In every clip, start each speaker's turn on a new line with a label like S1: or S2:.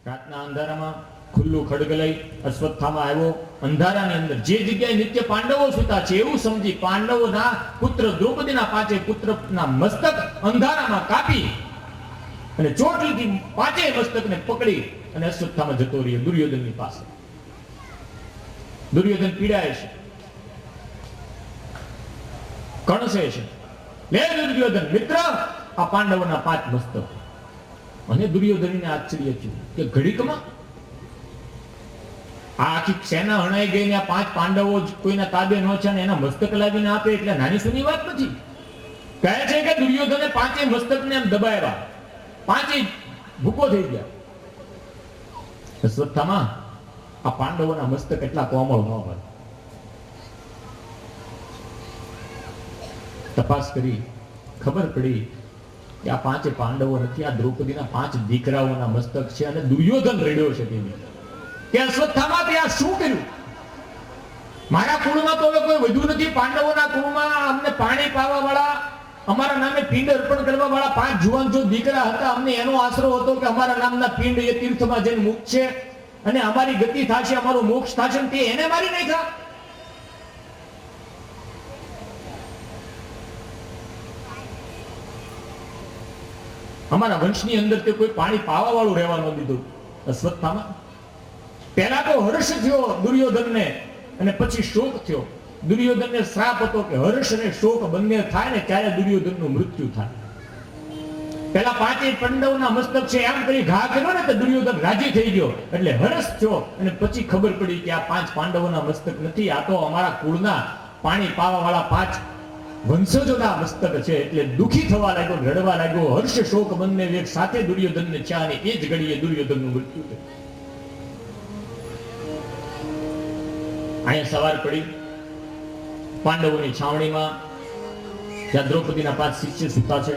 S1: રાતના અંધારામાં ખુલ્લું ખડગ લઈ અશ્વત્થામા આવ્યો. અંધારાની અંદર જે જગ્યાએ નિત્ય પાંડવો સૂતા છે એવું સમજી પાંડવોના પુત્ર દ્રૌપદીના પાંચે પુત્રના મસ્તક અંધારામાં કાપી અને ચોટલીથી પાંચેય મસ્તકને પકડી અને અશ્વત્થામા જતો રહ્યો દુર્યોધનની પાસે. દુર્યોધન પીડાય છે, કણસે છે. લે દુર્યોધન મિત્ર, આ પાંડવોના પાંચ મસ્તક. અને દુર્યોધનને આશ્ચર્ય થયું કે ઘડીકમાં આ આખી સેના હણાઈ ગઈ ને આ પાંચ પાંડવો કોઈના તાબે ન છે ને એના મસ્તક લાવીને આપે એટલે નાની સુની વાત નથી. કહે છે કે દુર્યોધને પાંચેય મસ્તકને એમ દબાવ્યા, પાંચેય ભૂકો થઈ ગયા. અશ્વત્થામા, આ પાંડવોના મસ્તક એટલા કોમળ ન હોય. તપાસ કરી ખબર પડી કે આ પાંચે પાંડવો નથી, આ દ્રૌપદીના પાંચ દીકરાઓના મસ્તક છે. અને દુર્યોધન રડ્યો છે તેની કે અશ્વત્થામા તે આ શું કર્યું? મારા કુળમાં તો હવે કોઈ વધુ નથી. પાંડવોના કુળમાં અમને પાણી પાવા વાળા, અમારા નામે પિંડ અર્પણ કરવા વાળા પાંચ જુવાન જો દીકરા હતા. અમને એનો આશરો હતો કે અમારા નામના પિંડ એ તીર્થમાં જઈને મૂકશે અને અમારી ગતિ થશે, અમારું મોક્ષ થશે. તે એને મારી નાખ્યા. અમારા વંશની અંદર તે કોઈ પાણી પાવા વાળું રહેવા ન દીધું. અશ્વત્થામા, પહેલા તો હર્ષ થયો દુર્યોધનને અને પછી શોક થયો. દુર્યોધનને શ્રાપ હતો કે હર્ષ અને શોક બંને થાય ને ત્યારે દુર્યોધનનું મૃત્યુ થાય. પહેલા પાંચેય પાંડવોના મસ્તક છે એમ કરી ઘા કર્યો ને તો દુર્યોધન રાજી થઈ ગયો એટલે હર્ષ થયો. અને પછી ખબર પડી કે આ પાંચ પાંડવોના મસ્તક નથી, આ તો અમારા કુળના પાણી પાવા વાળા પાંચ વંશજોના મસ્તક છે. એટલે દુખી થવા લાગ્યો, રડવા લાગ્યો. હર્ષ શોક બંને એક સાથે દુર્યોધનને છે અને એ જ ઘડીએ દુર્યોધનનું મૃત્યુ થયું. અહીંયા સવાર પડી પાંડવોની છાવણીમાં, જ્યાં દ્રૌપદીના પાંચ શિષ્ય સૂતા છે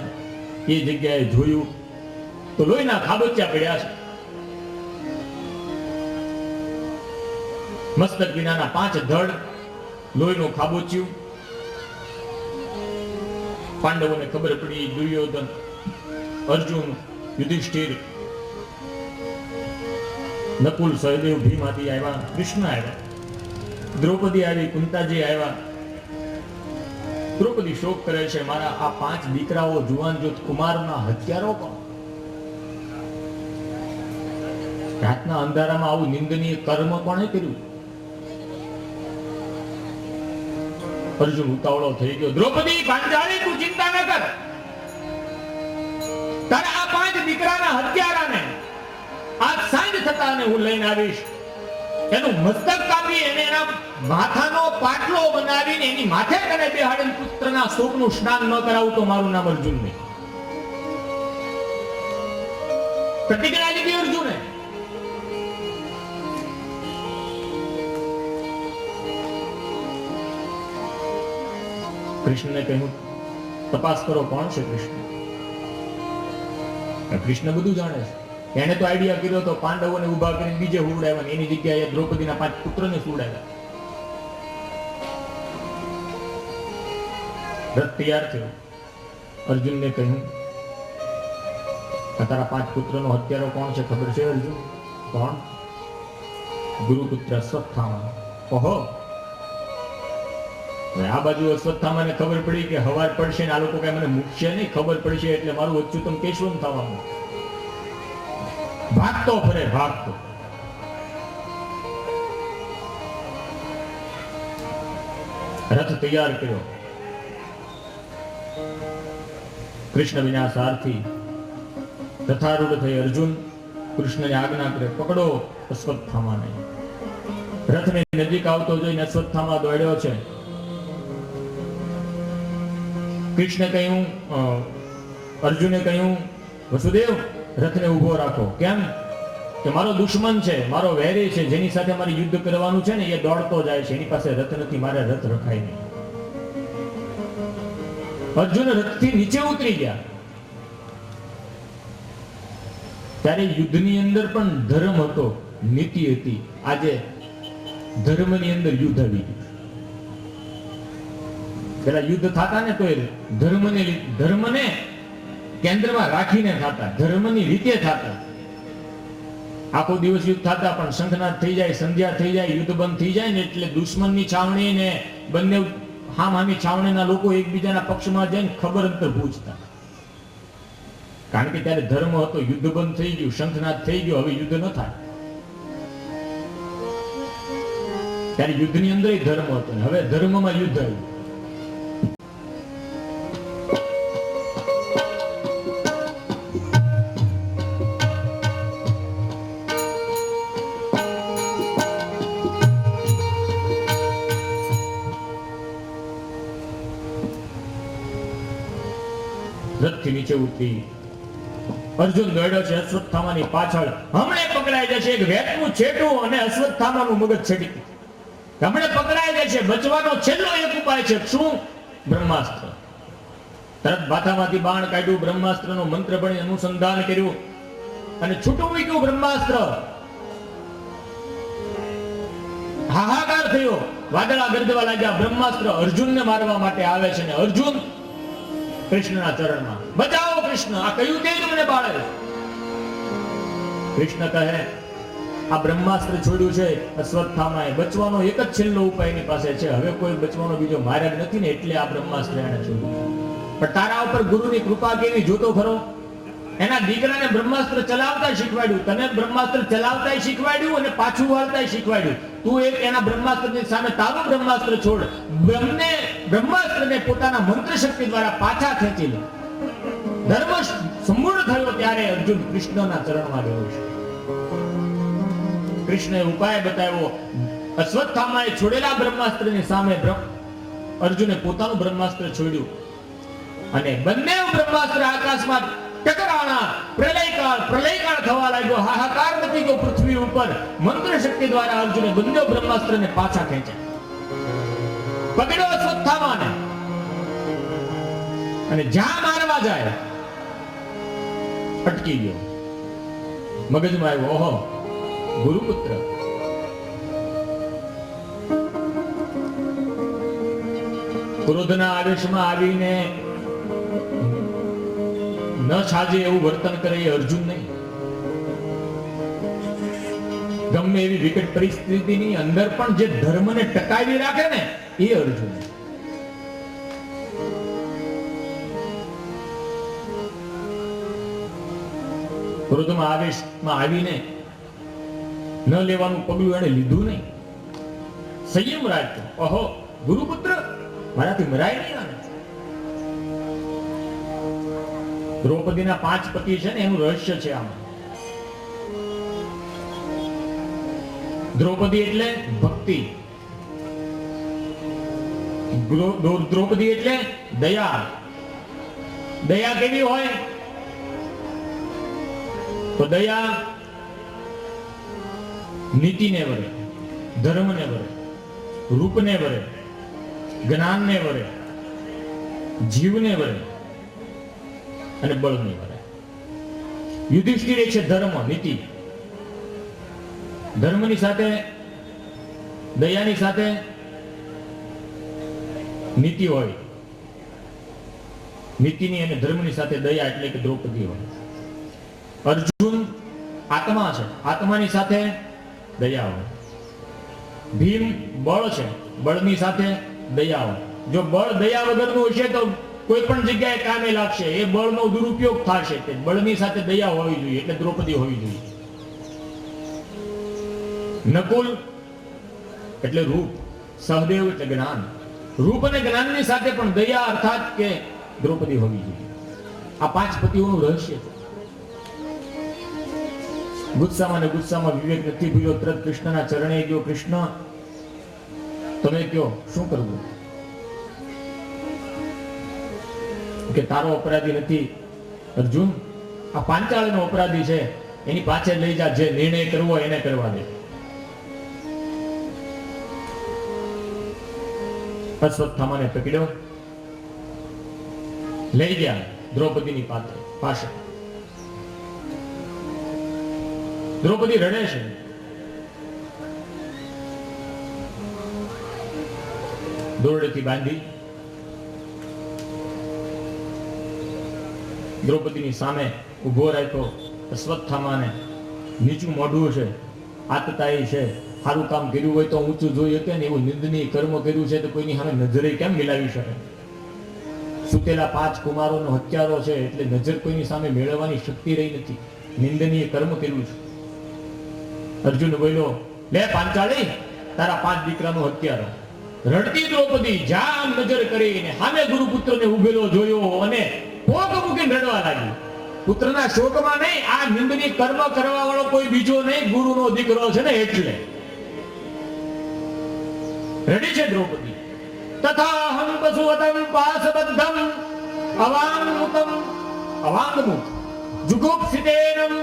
S1: એ જગ્યાએ જોયું તો લોહીના ખાબોચિયા પડ્યા છે. મસ્તક વિનાના પાંચ ધડ, લોહીનું ખાબોચિયું. પાંડવોને ખબર પડી. દુર્યોધન, અર્જુન, યુધિષ્ઠિર, નકુલ, સહદેવ, ભીમ આદિ આવ્યા. કૃષ્ણ આવ્યા, દ્રૌપદી આવી, કુંતાજી આવ્યા. દ્રૌપદી શોક કરે છે, મારા આ પાંચ દીકરાઓ જુવાન જોત કુમારના હત્યારો કોણ? રાતના અંધારામાં આવું નિંદનીય કર્મ કોણે કર્યું? અર્જુન ઉતાવળો થઈ ગયો. દ્રૌપદી, પાંચાળી, તું ચિંતા ન કર. તારા આ પાંચ દીકરાના હત્યારાને આજ સાંજ થતાને હું લઈને આવીશ. એનું મસ્તક કાપી એને એના માથાનો પાટલો બનાવીને એની માથે કરે બેહાડીને પુત્રના શોકનું સ્નાન ન કરાવું તો મારું નામ અર્જુન નહીં. પ્રતિજ્ઞા લીધી અર્જુને. કૃષ્ણને કહ્યું, તપાસ કરો કોણ છે કૃષ્ણ. કૃષ્ણ બધું જાણે છે. એને તો આઈડિયા કર્યો તો પાંડવોને ઉભા કરીને બીજે હુવડાવ્યા, એની જગ્યાએ દ્રૌપદીના પાંચ પુત્રને હુવડાવ્યા. રથ તૈયાર થયો. અર્જુનને કહ્યું, તારા પાંચ પુત્રનો હત્યારો કોણ છે ખબર છે અર્જુન? કોણ? ગુરુપુત્ર અશ્વત્થામા. ઓહો. આ બાજુ અશ્વત્થામાને ખબર પડી કે હવાર પડશે ને આ લોકો કઈ મને મૂકશે નહીં, ખબર પડશે એટલે મારું અચ્યુતમ કેશવમ થવાનું. ભાગતો ફરે, ભાગતો. રથ તૈયાર કર્યો. કૃષ્ણ વિના સારથી રથારૂઢ થઈ અર્જુન કૃષ્ણને આજ્ઞા કરે, પકડો અશ્વત્થામાને. રથની નજીક આવતો જોઈને અશ્વત્થામા દોડ્યો છે. કૃષ્ણે કહ્યું, અર્જુને કહ્યું, વસુદેવ રથને ઉભો રાખો. કેમ? કે મારો દુશ્મન છે, મારો વૈરી છે, જેની સાથે મારે યુદ્ધ કરવાનું છે ને એ દોડતો જાય છે, એની પાસે રથ નથી, મારે રથ રખાય નહીં. અર્જુન રથથી નીચે ઉતરી ગયા. ત્યારે યુદ્ધની અંદર પણ ધર્મ હતો, નીતિ હતી. આજે ધર્મની અંદર યુદ્ધ આવી ગયું. પેલા યુદ્ધ થતા ને તો ધર્મને કેન્દ્રમાં રાખીને થતા, ધર્મની રીતે થતા. આખો દિવસ યુદ્ધ થતા પણ શંખનાદ થઈ જાય, સંધ્યા થઈ જાય, યુદ્ધ બંધ થઈ જાય ને એટલે દુશ્મનની છાવણી ને બંને હામી છાવણીના લોકો એકબીજાના પક્ષમાં જઈને ખબર અંતર પૂછતા. કારણ કે ત્યારે ધર્મ હતો, યુદ્ધ બંધ થઈ ગયું, શંખનાદ થઈ ગયો, હવે યુદ્ધ ન થાય. ત્યારે યુદ્ધની અંદર ધર્મ હતો ને હવે ધર્મમાં યુદ્ધ આવ્યું. રથથી નીચે ઉતરી અર્જુન દોડ્યો છે અશ્વત્થામાની પાછળ. હમણે પકડાઈ જશે એક વેતનું છેટું અને અશ્વત્થામાનું મગજ છેડી. હમણે પકડાઈ જશે. બચવાનો છેલ્લો એક ઉપાય છે. શું? બ્રહ્માસ્ત્ર. તરત બાથામાંથી બાણ કાઢ્યું, બ્રહ્માસ્ત્રનો મંત્ર ભણી અનુસંધાન કર્યું અને છૂટું મૂક્યું બ્રહ્માસ્ત્ર. હાહાકાર થયો, વાદળા ગરજવા લાગ્યા. બ્રહ્માસ્ત્ર અર્જુનને મારવા માટે આવે છે ને અર્જુન કૃષ્ણના ચરણમાં, બચાવો કૃષ્ણ, આ કયું તે તમને બાળે. કૃષ્ણ કહે આ બ્રહ્માસ્ત્ર છોડ્યું છે અશ્વત્થામાએ, બચવાનો એક જ છેલ્લો ઉપાય એની પાસે છે, હવે કોઈ બચવાનો બીજો માર્ગ નથી ને એટલે આ બ્રહ્માસ્ત્ર એને છોડ્યું. પણ તારા ઉપર ગુરુની કૃપા કેવી જોતો ખરો. એના દીકરાને બ્રહ્માસ્ત્ર ચલાવતા શીખવાડ્યું, તને બ્રહ્માસ્ત્ર ચલાવતા શીખવાડ્યું અને પાછું વાળતા શીખવાડ્યું. તું એક એના બ્રહ્માસ્ત્રની સામે તારું બ્રહ્માસ્ત્ર છોડ, બ્રહ્માસ્ત્રને પોતાના મંત્ર શક્તિ દ્વારા પાછા ખેંચી લે. ધર્મ સંપૂર્ણ થયો ત્યારે અર્જુન કૃષ્ણના ચરણમાં ગયો છે. કૃષ્ણએ ઉપાય બતાવ્યો. અશ્વત્થામાએ છોડેલા બ્રહ્માસ્ત્રની સામે અર્જુને પોતાનું બ્રહ્માસ્ત્ર છોડ્યું અને બંને બ્રહ્માસ્ત્ર આકાશમાં ટકરાણા. પ્રલયકાળ થવા લાગ્યો, હાહાકાર નથી ગયો પૃથ્વી ઉપર. મંત્ર શક્તિ દ્વારા અર્જુને બંને બ્રહ્માસ્ત્રને પાછા ખેંચ્યા. પકડ્યો અશ્વત્થામાને અને જ્યાં મારવા જાય અટકી ગયો. મગજમાં આવ્યો, ઓહો ગુરુપુત્ર. ક્રોધના આવેશમાં આવીને ન સાજે એવું વર્તન કરે એ અર્જુન નહીં. ગમે એવી વિકટ પરિસ્થિતિની અંદર પણ જે ધર્મને ટકાવી રાખે ને એ અર્જુન. ક્રોધમાં આવેશમાં આવીને ન લેવાનું પગલું એને લીધું નહીં. સંયમ રાખ્યો. ઓહો ગુરુપુત્ર, મારાથી મરાય નહીં આને. દ્રૌપદીના 5 પતિ છે ને એનું રહસ્ય છે આમાં. દ્રૌપદી એટલે ભક્તિ, દ્રૌપદી એટલે દયા. દયા કેવી હોય તો દયા નીતિને વરે, ધર્મને વરે, રૂપને વરે, જ્ઞાનને વરે, જીવને વરે અને બળને વરે. યુધિષ્ઠિર છે ધર્મ નીતિ. ધર્મની સાથે દયાની સાથે નીતિ હોય. નીતિની અને ધર્મની સાથે દયા એટલે કે દ્રૌપદી હોય. અર્જુન આત્મા છે, આત્માની સાથે દયા હોય. ભીમ બળ છે, બળની સાથે દયા હોય. જો બળ દયા વગરનું હશે તો કોઈ પણ જગ્યાએ કામે લાગશે, એ બળનો દુરુપયોગ થશે. તે બળની સાથે દયા હોવી જોઈએ એટલે દ્રૌપદી હોવી જોઈએ. નકુલ એટલે રૂપ, સહદેવ એટલે જ્ઞાન. રૂપ અને જ્ઞાનની સાથે પણ દયા અર્થાત કે દ્રૌપદી હોવી જોઈએ. આ 5 પતિઓનું રહસ્ય છે. ગુસ્સામાં વિવેક નથી ભૂલ્યો, તરત કૃષ્ણના ચરણે ગયો. કૃષ્ણ તમે કયો શું કરવું? કે તારો અપરાધી નથી અર્જુન, આ પાંચાળનો અપરાધી છે, એની પાછળ લઈ જા, જે નિર્ણય કરવો એને કરવા દે. અશ્વત્થામાને પકડ્યો, લઈ ગયા દ્રૌપદીની પાસે. દ્રૌપદી રડે છે. દોરડેથી બાંધી દ્રૌપદીની સામે ઉભો રાખ્યો. અશ્વત્થામાને નીચું મોઢું છે, આતતાઈ છે, સારું કામ કર્યું હોય તો ઊંચું જોઈ શકે ને એવું નિંદનીય કર્મ કર્યું છે તો કોઈની સામે નજરે કેમ મિલાવી શકે? સુતેલા 5 કુમારોનો હત્યારો છે એટલે નજર કોઈની સામે મેળવવાની શક્તિ રહી નથી. નિંદનીય કર્મ કર્યું છે. અર્જુન બોલ્યો, લે પાંચાળી, તારા 5 દીકરાનો હત્યારો. રડતી દ્રૌપદી જામ નજર કરીને સામે ગુરુપુત્રને ઉભેલો જોયો અને પોક મૂકીને રડવા લાગી. પુત્રના શોકમાં નહીં, આ નિંદનીય કર્મ કરવા વાળો કોઈ બીજો નહીં, ગુરુનો દીકરો છે ને એટલે રડી છે દ્રૌપદી. તથાહમ પશુવતમ પાસબદ્ધમ અવાંગમુખ જુગુપ્સિતેનમ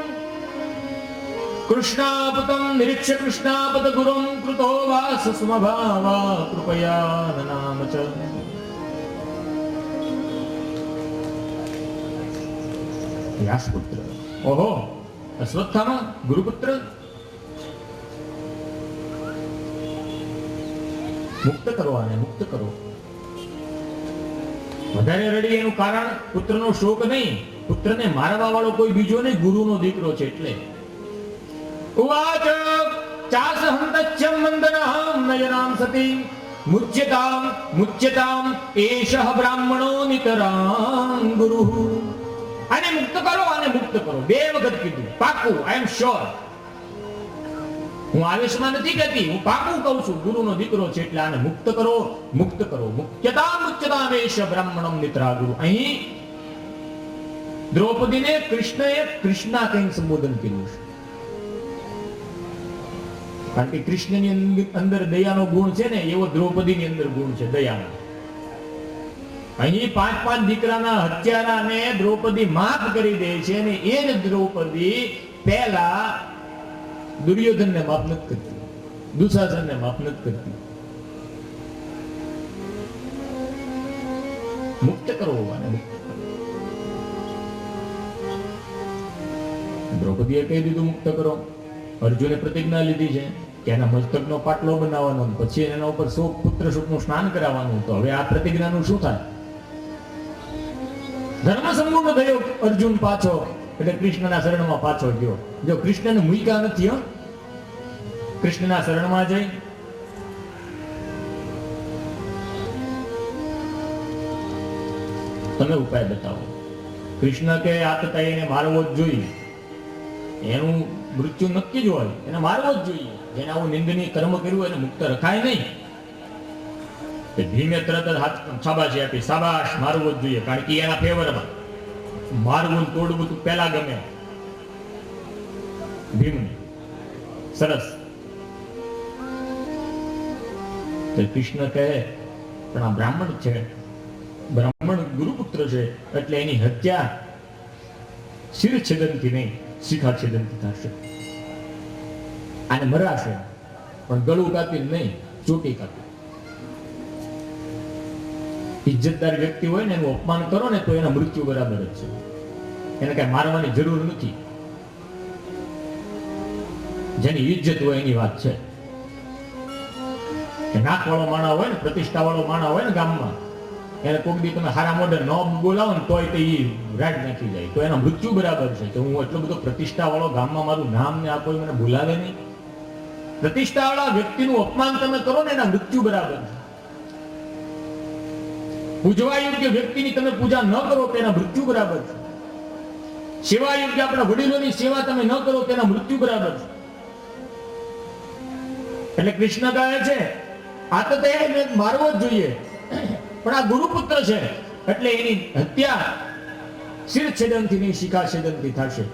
S1: કૃષ્ણાપતમ નિરીક્ષ્ય કૃષ્ણાપત ગુરુમ કૃતો વાસ સમભાવા કૃપયા નનામ ચ. વ્યાસપુત્ર, ઓહો, અશ્વત્થામા ગુરુપુત્ર, મુક્ત કરો આને, મુક્ત કરો. વધારે રડી એનું કારણ પુત્રનો શોક નહીં, પુત્રને મારવા વાળો કોઈ બીજો નહીં, ગુરુનો દીકરો છે એટલે. ઉવાચ ચાસહંતચ્યમ મંદનહં નયનાં સતી મુચ્યતામ એષઃ બ્રાહ્મણો નિતરાં ગુરુઃ. આને મુક્ત કરો, આને મુક્ત કરો. 2 વખત કીધું, પાકું, આઈ એમ શ્યોર. હું આવેશમાં નથી કહેતી, હું પાકું કહું છું, ગુરુનો દીકરો છે એટલે આને મુક્ત કરો, મુક્ત કરો. મુચ્યતામ એષ બ્રાહ્મણમ નિતરા ગુરુ. અહીં દ્રૌપદીને કૃષ્ણએ કૃષ્ણા કઈ સંબોધન કર્યું છે, કારણ કે કૃષ્ણની અંદર દયાનો ગુણ છે ને એવો દ્રૌપદીની અંદર ગુણ છે દયાનો. અહીં 5 દીકરાના હત્યારાને દ્રૌપદી માફ કરી દે છે અને એ જ દ્રૌપદી પહેલા દુર્યોધનને માફ નથી કરતી, દુશાસનને માફ નથી કરતી. મુક્ત કરો અને મુક્ત કરો. દ્રૌપદીએ કહી દીધું મુક્ત કરો. અર્જુને પ્રતિજ્ઞા લીધી છે કે એના મસ્તકનો પાટલો બનાવવાનો, પછી એના ઉપર પુત્ર સુખનું સ્નાન કરાવવાનું. તો હવે આ પ્રતિજ્ઞાનું શું થાય? ધર્મ સંપૂર્ણ થયો અર્જુન પાછો, એટલે કૃષ્ણના શરણમાં પાછો ગયો. જો કૃષ્ણને મૂક્યા નથી, કૃષ્ણના શરણમાં જઈ તમે ઉપાય બતાવો. કૃષ્ણ કે આતતાઈને મારવો જ જોઈએ, એનું મૃત્યુ નક્કી જ હોય, એને મારવો જ જોઈએ. જેને આવું નિંદનીય કર્મ કર્યું એને મુક્ત રખાય નહીં. ભીમે તરત જ હાથ શાબાશી આપી, શાબાશ, મારવો જ જોઈએ, કારણ કે એના ફેવરમાં મારવું તોડવું તું પહેલા ગમે ભીમને. સરસ. તો કૃષ્ણ કહે પણ આ બ્રાહ્મણ છે, બ્રાહ્મણ ગુરુપુત્ર છે, એટલે એની હત્યા શિર છેદનથી નહીં, શિખા છેદનથી થશે. આને મરાશે પણ ગળું કાપી નહીં, ચોટી કાપી. ઇજ્જતદાર વ્યક્તિ હોય ને એનું અપમાન કરો ને તો એના મૃત્યુ બરાબર જ છે. એને કઈ મારવાની જરૂર નથી. જેની ઇજ્જત હોય એની વાત છે. કે નાક વાળો માણા હોય ને, પ્રતિષ્ઠા વાળો માણા હોય ને ગામમાં, એને કોઈક દી તમે હારા મોઢે ન બોલાવો ને તોય તે રાડ નાખી જાય, તો એના મૃત્યુ બરાબર છે. તો હું એટલો બધો પ્રતિષ્ઠા વાળો ગામમાં મારું નામ ને આ કોઈ મને બોલાવે નહીં. પ્રતિષ્ઠા વાળા વ્યક્તિનું અપમાન તમે કરો ને એના મૃત્યુ બરાબર છે. પૂજવા યોગ્ય વ્યક્તિની તમે પૂજા ન કરો તેના મૃત્યુ બરાબર છે. સેવા યોગ્ય આપણા વડીલોની સેવા તમે ન કરો તેના મૃત્યુ બરાબર છે. એટલે કૃષ્ણ કહે છે આ તો એને મારવો જ જોઈએ, પણ આ ગુરુપુત્ર છે એટલે એની હત્યા શિર છેદનથી નહીં, શિખા છેદનથી થશે.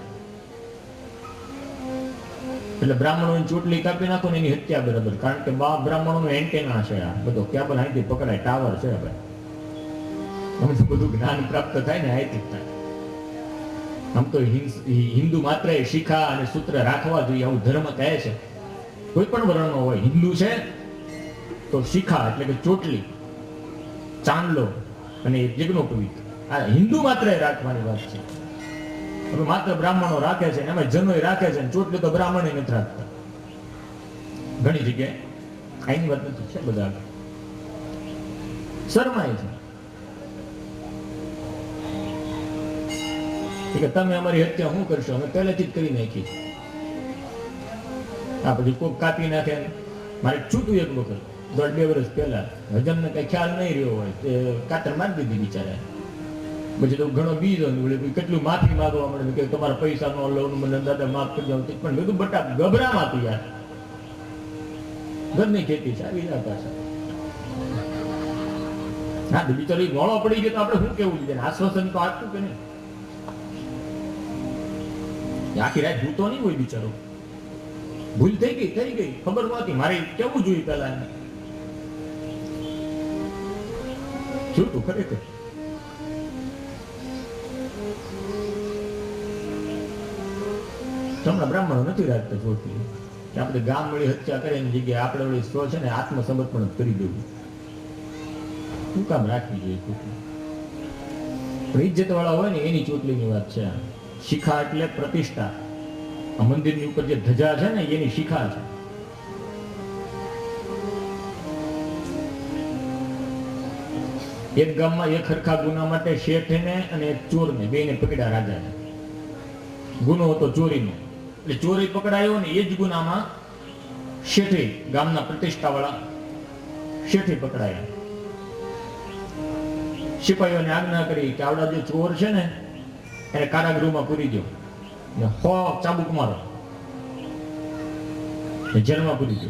S1: એટલે બ્રાહ્મણોની ચોટલી કાપી નાખો ને એની હત્યા બરાબર, કારણ કે બ્રાહ્મણોનો એન્ટેના છે આ બધો. કેબલ અહીંથી પકડાય, ટાવર છે. હવે બધું જ્ઞાન પ્રાપ્ત થાય ને અહીંથી જ થાય. આમ તો હિન્દુ માત્ર શિખા અને સૂત્ર રાખવા જોઈએ, આવું ધર્મ કહે છે. કોઈ પણ વર્ણનો હોય, હિન્દુ છે તો શિખા એટલે કે ચોટલી, ચાંદલો અને યજ્ઞોપવિત, આ હિન્દુ માત્ર રાખવાની વાત છે. હવે માત્ર બ્રાહ્મણો રાખે છે, એમાં જનોય રાખે છે, ચોટલી તો બ્રાહ્મણ નથી રાખતા ઘણી જગ્યાએ. આની વાત નથી, છે બધા શરમાય છે કે તમે અમારી હત્યા શું કરશો, અમે પહેલેથી જ કરી નાખી. આ પછી કોક કાપી નાખે. મારે છૂટું એક વખત 1.5 વર્ષ પહેલા હજમને કઈ ખ્યાલ નહીં રહ્યો હોય તે કાતર મારી દીધી બિચારા. પછી તો ઘણો બીજો કેટલું માફી માંગવા મળે કે તમારા પૈસા નો લઉં, મને દાદા માફ કરી જાવ. પણ બધું બટા ગભરામાં હતું યાર. ઘરની ખેતી છે આવી રહ્યા પાછા. હા બિચારો મોળો પડી ગયો તો આપણે શું કેવું છે? આશ્વાસન તો આપતું કે નહીં? આખી રાત ભૂતો નહીં હોય બિચારો. ભૂલ થઈ ગઈ ખબર નહોતી. મારે કેવું જોઈએ પેલા છૂટું ખરેખર. હમણાં બ્રાહ્મણો નથી રાખતા ચોટલી કે આપણે ગામ વળી હત્યા કરે એની જગ્યાએ આપણે વળી સ્વ છે ને આત્મસમર્પણ કરી દેવું. શું કામ રાખવી જોઈએ ચોટલી? ઇજ્જત વાળા હોય ને એની ચોટલીની વાત છે. શિખા એટલે પ્રતિષ્ઠા. આ મંદિરની ઉપર જે ધજા છે ને એની શિખા છે. એક ગામમાં એક હરખા ગુના માટે શેઠને અને એક ચોરને બેને પકડ્યા રાજાને. ગુનો હતો ચોરીનો. એટલે ચોરી પકડાયો ને એ જ ગુનામાં શેઠે ગામના પ્રતિષ્ઠા વાળા શેઠે પકડાયા. સિપાહીઓને આજ્ઞા કરી કે આવડા જે ચોર છે ને એને કારાગૃહમાં પૂરી દો ને 100 ચાબુક મારો, જેલમાં પૂરી દો.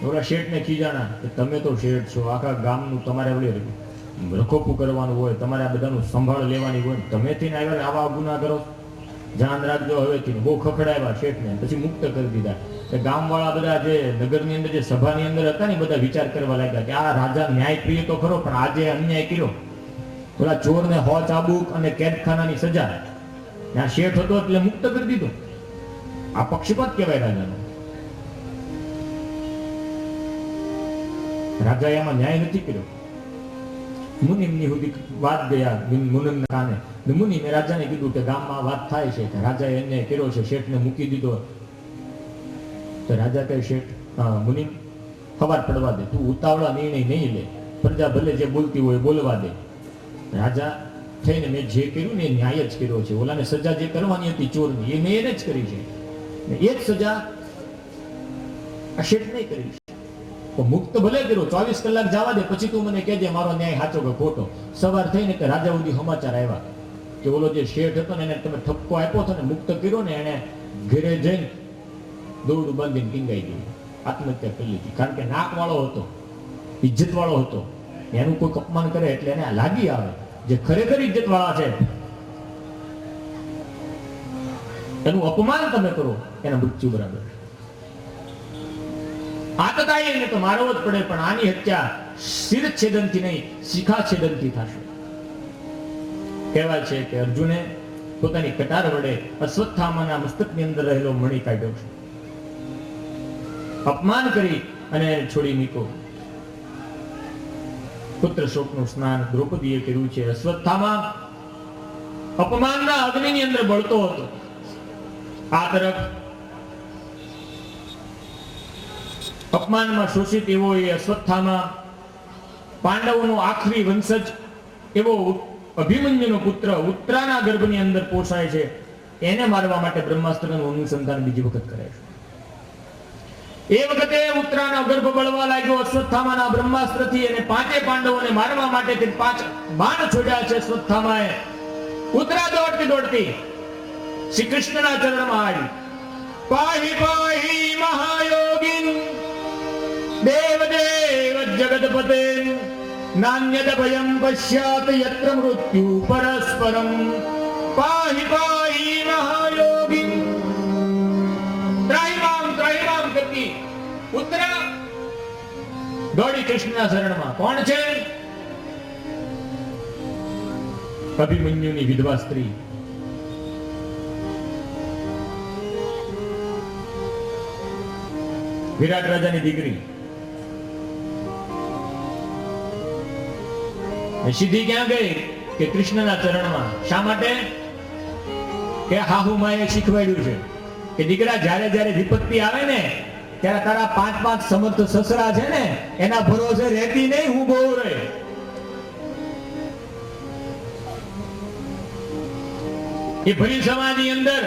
S1: ઓલા શેઠને ખીજાણા કે તમે તો શેઠ છો, આખા ગામનું તમારે રખોપું કરવાનું હોય, તમારે આ બધાનું સંભાળ લેવાની હોય, તમે થઈને આવ્યા આવા ગુના કરો, ધ્યાન રાખજો. હવેથી બહુ ખખડાવ્યા શેઠને, પછી મુક્ત કરી દીધા. ગામ વાળા બધા જે નગરની અંદર જે સભાની અંદર હતા ને બધા વિચાર કરવા લાગ્યા કે આ રાજા ન્યાય પ્રિય તો ખરો પણ આજે અન્યાય કર્યો. ઓલા ચોરને 100 ચાબુક અને કેદખાનાની સજા. આ શેઠ હતો એટલે મુક્ત કરી દીધો. આ પક્ષપાત કહેવાય રાજાનો. રાજાએ આમાં ન્યાય નથી કર્યો. મુનિમની સુધી વાત ગયા મુનિમના કાને. મુનિમે રાજાને કીધું કે ગામમાં વાત થાય છે કે રાજાએ અન્યાય કર્યો છે, શેઠને મૂકી દીધો. તો રાજા કહે શેઠ મુનિમ ખબર પડવા દે, તું ઉતાવળા નિર્ણય નહીં લે, પ્રજા ભલે જે બોલતી હોય બોલવા દે. રાજા થઈને મેં જે કર્યું ને એ ન્યાય જ કર્યો છે. ઓલાને સજા જે કરવાની હતી ચોરની એ મેં એને જ કરી છે. એ જ સજા આ શેઠ નહીં કરી. મુક્ત ભલે કર્યો, 24 કલાક જવા દે, પછી તું મને કહેજે મારો ન્યાય સાચો કે ખોટો. સવાર થઈને કે રાજા સુધી સમાચાર આવ્યા કે ઓલો જે શેઠ હતો ને એને તમે ઠપકો આપ્યો હતો ને મુક્ત કર્યો ને, એને ઘરે જઈને દોરડું બાંધીને ટીંગાઈ ગઈ, આત્મહત્યા કરી લીધી. કારણ કે નાક વાળો હતો, ઇજ્જત વાળો હતો. એનું કોઈ અપમાન કરે એટલે એને લાગી આવે. જે ખરેખર ઇજ્જત વાળા છે એનું અપમાન તમે કરો એના મૃત્યુ બરાબર. આતતાઈ એને તો મારવો જ પડે, પણ આની હત્યા શિરછેદનથી નહીં શિખા છેદનથી થશે. કહેવાય છે કે અર્જુને પોતાની કટાર વડે અશ્વત્થામાના મસ્તકની અંદર રહેલો મણિ કાઢ્યો છે. અપમાન કરી અને છોડી મૂક્યો. પુત્ર શોકનું સ્નાન દ્રૌપદીએ કર્યું છે. અશ્વત્થામા અપમાનના અગ્નિની અંદર બળતો હતો. આ તરફ અપમાનમાં શોષિત એવો એ અશ્વત્થામા પાંડવોનો આખરી વંશજ એવો અભિમન્યુનો પુત્ર ઉત્તરાના ગર્ભની અંદર પોષાય છે. એને મારવા માટે બ્રહ્માસ્ત્રનું અનુસંધાન બીજી વખત કરે છે. એ વખતે ઉત્તરાનો ગર્ભ બળવા લાગ્યો અશ્વત્થામાના બ્રહ્માસ્ત્રથી, અને 5 પાંડવોને મારવા માટે 5 બાણ છોડ્યા છે અશ્વત્થામાએ. ઉત્તરા દોડતી શ્રી કૃષ્ણના ચરણમાં આવી, પાહી પાહી મહાયોગીન દેવદેવ જગતપતે નાન્યદ ભયં પશ્યાત યત્ર મૃત્યુ પરસ્પરમ પાહી પાહી મહાયોગીન. ત્રાહિમામ કરતી ઉત્તરા દોડી કૃષ્ણના શરણમાં. કોણ છે? અભિમન્યુની વિધવા સ્ત્રી. વિરાટ રાજાની દીકરી. સીધી ક્યાં ગઈ? કે કૃષ્ણના ચરણમાં. શા માટે? કે હાહુ માએ શીખવાડ્યું છે કે દીકરા જ્યારે જ્યારે વિપત્તિ આવે ને ત્યારે તારા 5 સમર્થ સસરા છે ને એના ભરોસે રહેતી નહીં, હું બહુ રહે. એ ભરી સમાજની અંદર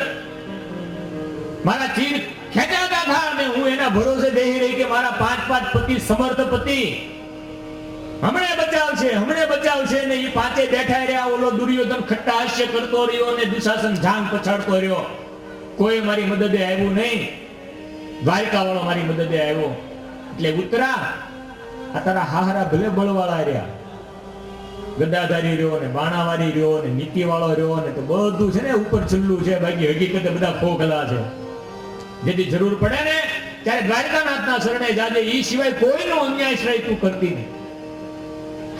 S1: મારા ચીર ખેંચાતા થા અને હું એના ભરોસે બેહી રહી કે મારા 5 પતિ સમર્થ પતિ હમણે બચાવશે ને એ પાંચે બેઠા રહ્યા. ઓલો દુર્યોધન ખટ્ટા હાસ્ય કરતો રહ્યો અને દુશાસન જાંગ પછાડતો રહ્યો. કોઈ મારી મદદે આવ્યું નહીં. દ્વારકા વાળો મારી મદદે આવ્યો. એટલે ઉતરા આ તારા હાહરા ભલે બળવાળા રહ્યા, ગદાધારી રહ્યો ને બાણાવાળી રહ્યો ને નીતિ વાળો રહ્યો ને તો બધું છે ને ઉપર છલ્લું છે, બાકી હકીકતે બધા ખોખલા છે. જેથી જરૂર પડે ને ત્યારે દ્વારકાનાથના શરણે જાજે. ઈ સિવાય કોઈનો અન્યાય શ્રેય તું કરતી નહીં.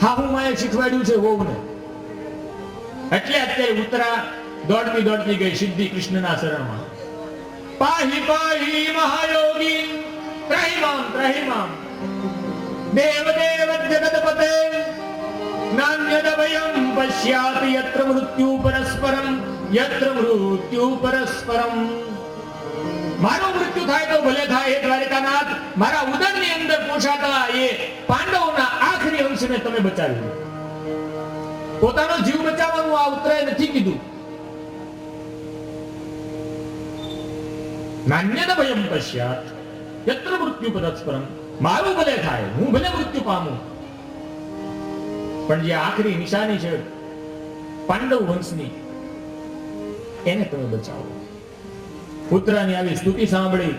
S1: હા હું માએ શીખવાડ્યું છે વહુને. એટલે અત્યારે ઉતરા દોડતી ગઈ સિદ્ધિ કૃષ્ણના શરણમાં. પાહી પાહી મહાયોગી ત્રહિમામ દેવ જગતપતે નાન્યદ ભયમ પશ્યાત યત્ર મૃત્યુ પરસ્પરમ. મારું મૃત્યુ થાય તો ભલે થાય હે દ્વારકાનાથ, મારા ઉદરની અંદર પોષાતા એ પાંડવોના આખરી અંશને તમે બચાવ્યું. પોતાનો જીવ બચાવવાનું આ ઉતરાય નથી કીધું. નાન્યદ ભયમ પશ્યાત યત્ર મૃત્યુ પરસ્પરમ. મારું ભલે થાય, હું ભલે મૃત્યુ પામું, પણ જે આખરી નિશાની છે પાંડવ વંશની એને તમે બચાવો. ઉત્તરાની આવી સ્તુતિ સાંભળી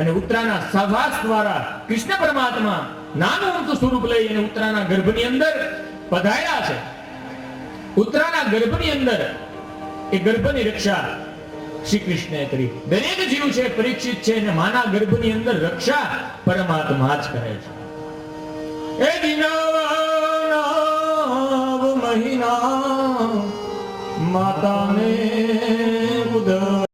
S1: અને ઉત્તરાના સહવાસ દ્વારા કૃષ્ણ પરમાત્મા નાનું અમથું સ્વરૂપ લઈ અને ઉત્તરાના ગર્ભની અંદર પધાર્યા છે. ઉત્તરાના ગર્ભની અંદર એ ગર્ભની રક્ષા શ્રી કૃષ્ણએ કરી. દરેક જીવ છે પરીક્ષિત છે અને માના ગર્ભની અંદર રક્ષા પરમાત્મા જ કરે છે. એ દિનાવ મહિના માતાને ઉદરવશા.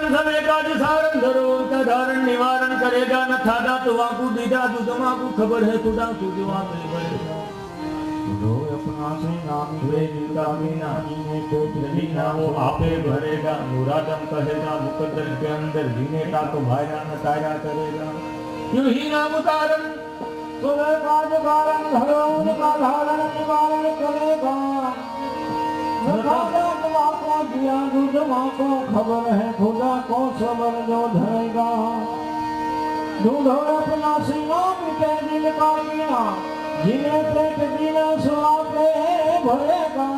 S1: सवे काज सारन धरो का धारण निवारण करेगा न थादा तो वाकू दीदा तू तमाकू खबर है खुदा तू जो आपे बरेगा रो अपना से नाम वे जिंदा मीना जीने को जली ना वो आपे भरेगा मुरादम कहेगा मुकद्दर के अंदर जीने का तो भाया न ताया करेगा यूं ही नाम कारण सवे काज कारण धरो का धारण निवारण करेगा दिया दूध माँ को खबर है खुदा को सबर जो धरेगा दूध अपना सिंगाम के दिल का मीना जिन्हें पेट जीना सुनाते भरेगा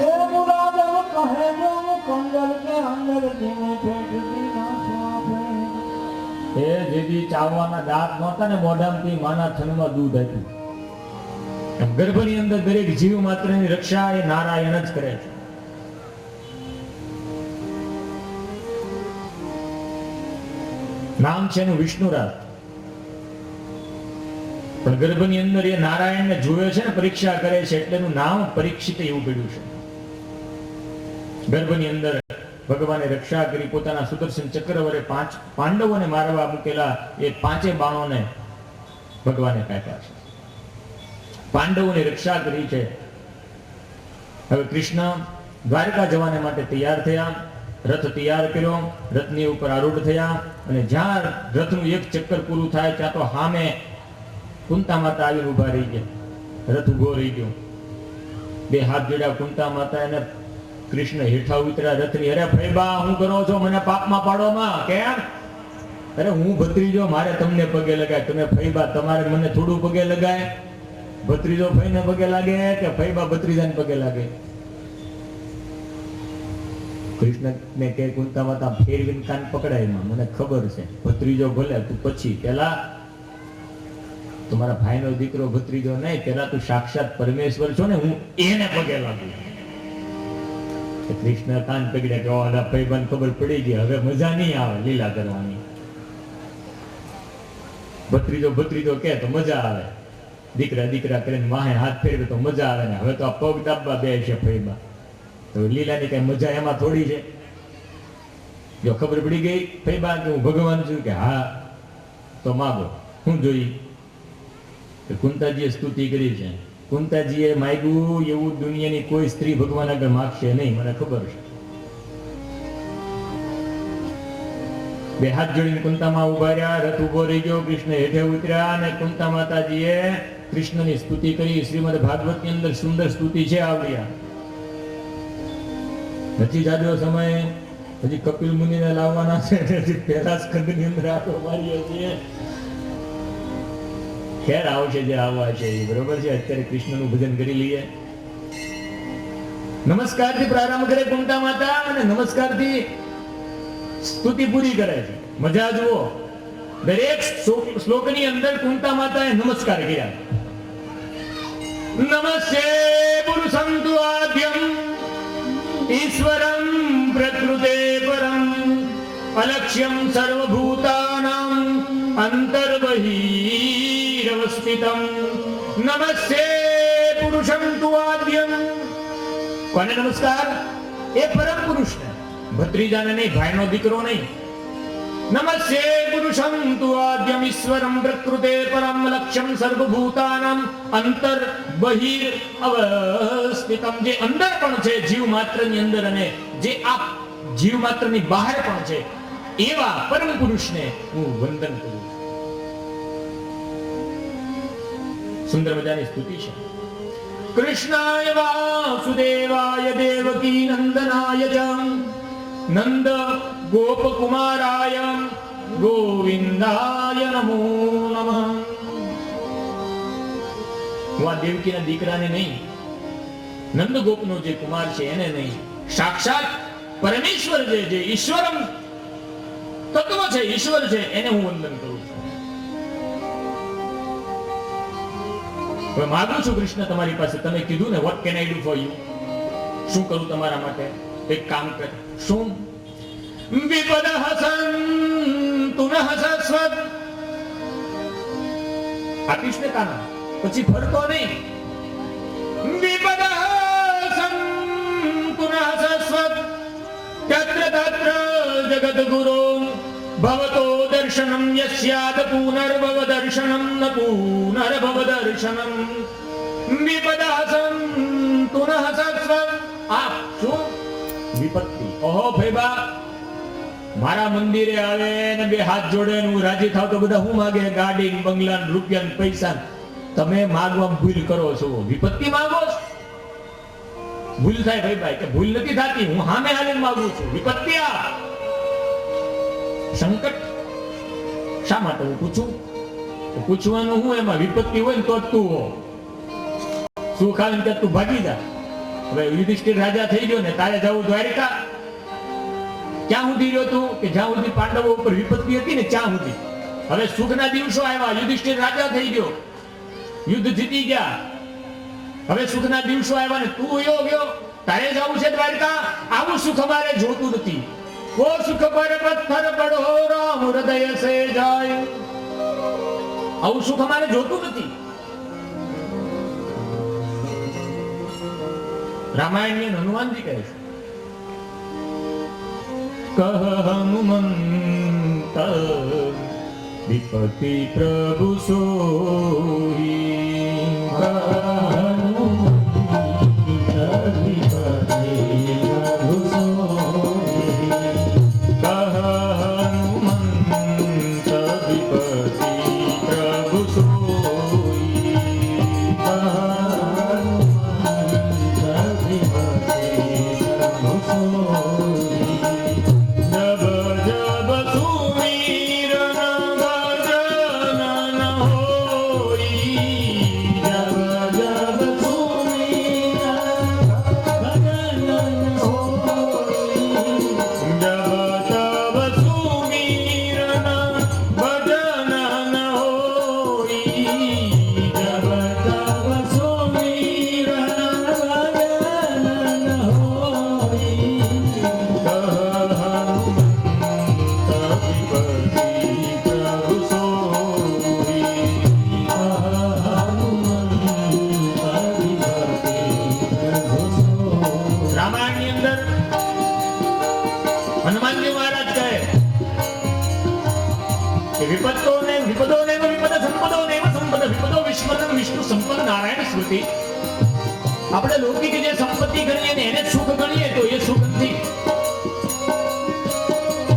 S1: ए मुरादम कहे जो मुकंदर के अंदर जिन्हें पेट जीना सुनाते ए जेदी चाववाना दांत नહોતા ને મોઢામાંથી માના થનમાં દૂધ હતું ગર્ભની અંદર દરેક જીવ માત્રની રક્ષા એ નારાયણ જ કરે છે નામ છે એનું વિષ્ણુરાજ પણ ગર્ભની અંદર એ નારાયણને જોવે છે ને પરીક્ષા કરે છે એટલે એનું નામ પરીક્ષિત એવું પડ્યું છે ગર્ભની અંદર ભગવાને રક્ષા કરી પોતાના સુદર્શન ચક્ર વડે 5 પાંડવોને મારવા મૂકેલા એ 5 બાણોને ભગવાને કાપ્યા છે પાંડવોની રક્ષા કરી છે હવે કૃષ્ણ દ્વારકા જવાને માટે તૈયાર થયા રથ તૈયાર કર્યો રથની ઉપર આરૂઢ થયા અને જ્યાં રથનું એક ચક્કર પૂરું થાય ત્યાં તો સામે કુંતા માતા આવીને ઊભા રહી ગયા રથ ઊભો રહી ગયો બે હાથ જોડ્યા કુંતા માતા એને કૃષ્ણ હેઠા ઉતર્યા રથની અરે ફૈબા હું કરો છો મને પાપમાં પાડોમાં કેમ અરે હું ભત્રીજો મારે તમને પગે લગાય તમે ફૈબા તમારે મને થોડું પગે લગાય ભત્રીજો ફઈને પગે લાગે કે ફૈબા ભત્રીજાને પગે લાગે કૃષ્ણ ને કે કુંતા માતા ફેરવીને કાન પકડાય મને ખબર છે ભત્રીજો ભલે તું પછી પેલા તમારા ભાઈનો દીકરો ભત્રીજો નહીં પેલા તું સાક્ષાત પરમેશ્વર છો ને હું એને પગે લાગુ કૃષ્ણ કાન પકડ્યા કે ઓલા ફૈબાને ખબર પડી ગઈ હવે મજા નહીં આવે લીલા કરવાની ભત્રીજો કે તો મજા આવે દીકરા કરીને વાહે હાથ ફેરવે તો મજા આવે ને હવે તો આ પગ દાબવા બે છે ફૈબા તો લીલાની કઈ મજા એમાં થોડી છે જો ખબર પડી ગઈ ફૈબા કે હું ભગવાન છું કે હા તો માગો હું જોઈ કે કુંતાજીએ સ્તુતિ કરી છે કુંતાજીએ માગ્યું એવું દુનિયાની કોઈ સ્ત્રી ભગવાન આગળ માગશે નહીં મને ખબર છે બે હાથ જોડીને કુંતામાં ઉભા રહ્યા રથ ઉભો રહી ગયો કૃષ્ણ હેઠે ઉતર્યા અને કુંતા માતાજીએ કૃષ્ણની સ્તુતિ કરી શ્રીમદ ભાગવતની અંદર સુંદર સ્તુતિ છે આવડ્યા નથી જાજો સમય હજી કપિલ મુનિને લાવવાના છે હજી પહેલા સ્કંદની અંદર આટો મારીએ છીએ ખેર આવશે જે આવવા છે બરોબર છે અત્યારે કૃષ્ણનું ભજન કરી લઈએ નમસ્કારથી પ્રારંભ કરે કુંતા માતા અને નમસ્કારથી સ્તુતિ પૂરી કરે છે મજા જુઓ દરેક શ્લોકની અંદર કુંતા માતાએ નમસ્કાર કર્યા નમસ્તે પુરુષં તુ આદ્યમ ઈશ્વરં પ્રકૃતે પરમ અલક્ષ્યમ સર્વભૂતાનાં અંતર્બહિરવસ્થિતમ નમસ્તે પુરુષં તુ આદ્યમ કોને નમસ્કાર એ પરમ પુરુષને ભત્રીજાને નહીં ભાઈનો દીકરો નહીં નમસ્તે પુરુષં તુ આદ્યમ ઈશ્વરં પ્રકૃતે પરમ લક્ષ્યમ સર્વભૂતાનાં અંતર બહિર અવસ્થિતમ જે અંદર પણ છે જીવ માત્રની અંદર અને જે આ જીવ માત્રની બહાર પણ છે એવા પરમ પુરુષને હું વંદન કરું છું સુંદર મજાની સ્તુતિ છે કૃષ્ણાય વાસુદેવાય દેવકી નંદનાય ચ નંદ ગોપકુમારાય ગોવિંદાય નમો નમઃ હું આ દેવકીના દીકરાને નહીં નંદ ગોપનો જે કુમાર છે એને નહીં સાક્ષાત પરમેશ્વર જે ઈશ્વરમ તત્વ છે ઈશ્વર છે એને હું વંદન કરું છું હવે માંગુ છું કૃષ્ણ તમારી પાસે તમે કીધું ને what can I do for you શું કરું તમારા માટે એક કામ કર શું વિપદ હસંતુ ન હસસ્વત આ કૃષ્ણ કાના પછી ફરતો નહીં વિપદ હસંતુ ન હસસ્વત તત્ર તત્ર જગદ્ગુરો ભવતો દર્શનમ યસ્યાદ પુનર્ભવ દર્શનમ ન પુનર્ભવ દર્શનમ વિપદા સંતુ ન સત્વ. આ શું વિપત્તિ? ઓહો ભૈબા, મારા મંદિરે આવે ને બે હાથ જોડે ને હું રાજી થાવ તો બધા હું માગે? ગાડી, બંગલા, રૂપિયા, પૈસા. તમે માગવા ભૂલ કરો છો, વિપત્તિ માંગો છો. ભૂલ થાય ભાઈ કે ભૂલ નથી થતી, હું સામે હાલીને માંગુ છું. વિપત્તિ આ સંકટ શા માટે હું પૂછું? પૂછવાનું હું એમાં વિપત્તિ હોય ને તો તું હો. સુખ આવે ને તું ભાગી જા. હવે યુધિષ્ઠિર રાજા થઈ ગયો ને તારે જવું દ્વારિકા. ક્યાં સુધી રહ્યો તું? કે જ્યાં સુધી પાંડવો ઉપર વિપત્તિ હતી ને ત્યાં સુધી. હવે સુખના દિવસો આવ્યા, યુધિષ્ઠિર રાજા થઈ ગયો, યુદ્ધ જીતી ગયા. હવે સુખના દિવસો આવ્યા ને તું યો ગયો, તારે જવું છે દ્વારકા. આવું સુખ અમારે જોતું નથી. વો સુખ પર પથ્થર પડો રામ હૃદય સે જાય. આવું સુખ અમારે જોતું નથી. રામાયણ હનુમાનજી કહે છે, કહ હનુમંત વિપત્તિ પ્રભુ સોઈ. આપણે લૌકિક જે સંપત્તિ ગણીએ ને એને સુખ ગણીએ તો એ સુખ નથી.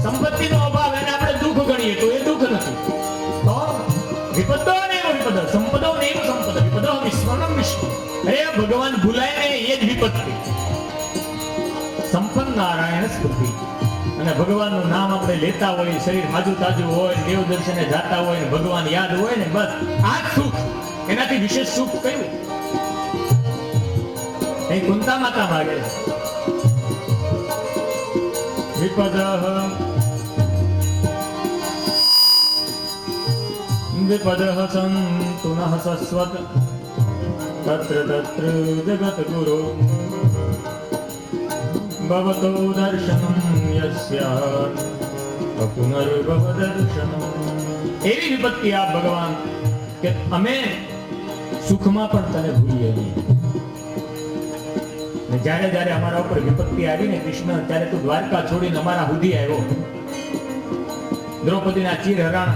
S1: સંપત્તિનો અભાવ એને આપણે દુઃખ ગણીએ તો એ દુઃખ નથી. તો વિપદો ને વિપદ, સંપદો ને સંપદ, વિપદો વિશ્વનમ વિશ્વ. અરે ભગવાન ભૂલાય ને એ જ વિપત્તિ. સંપન્ન નારાયણ સ્મૃતિ. અને ભગવાનનું નામ આપણે લેતા હોય, શરીર હાજુ તાજુ હોય, દેવ દર્શને જાતા હોય ને ભગવાન યાદ હોય ને, બસ આ જ સુખ. એનાથી વિશેષ સુખ કયું? એ કુંતા માતા માગે વિપદ વિપદ સંતુ ન સસ્વત તત્ર તત્ર જગત ગુરુ ભવતો દર્શનમ યસ્યા પુનર્ભવ દર્શનમ. એવી વિપત્તિ આપ ભગવાન કે અમે સુખમાં પણ તને ભૂલીએ નહીં. જ્યારે જ્યારે અમારા ઉપર વિપત્તિ આવી ને કૃષ્ણ, ત્યારે તું દ્વારકા છોડીને અમારા સુધી આવ્યો. દ્રૌપદીના ચીર હરણ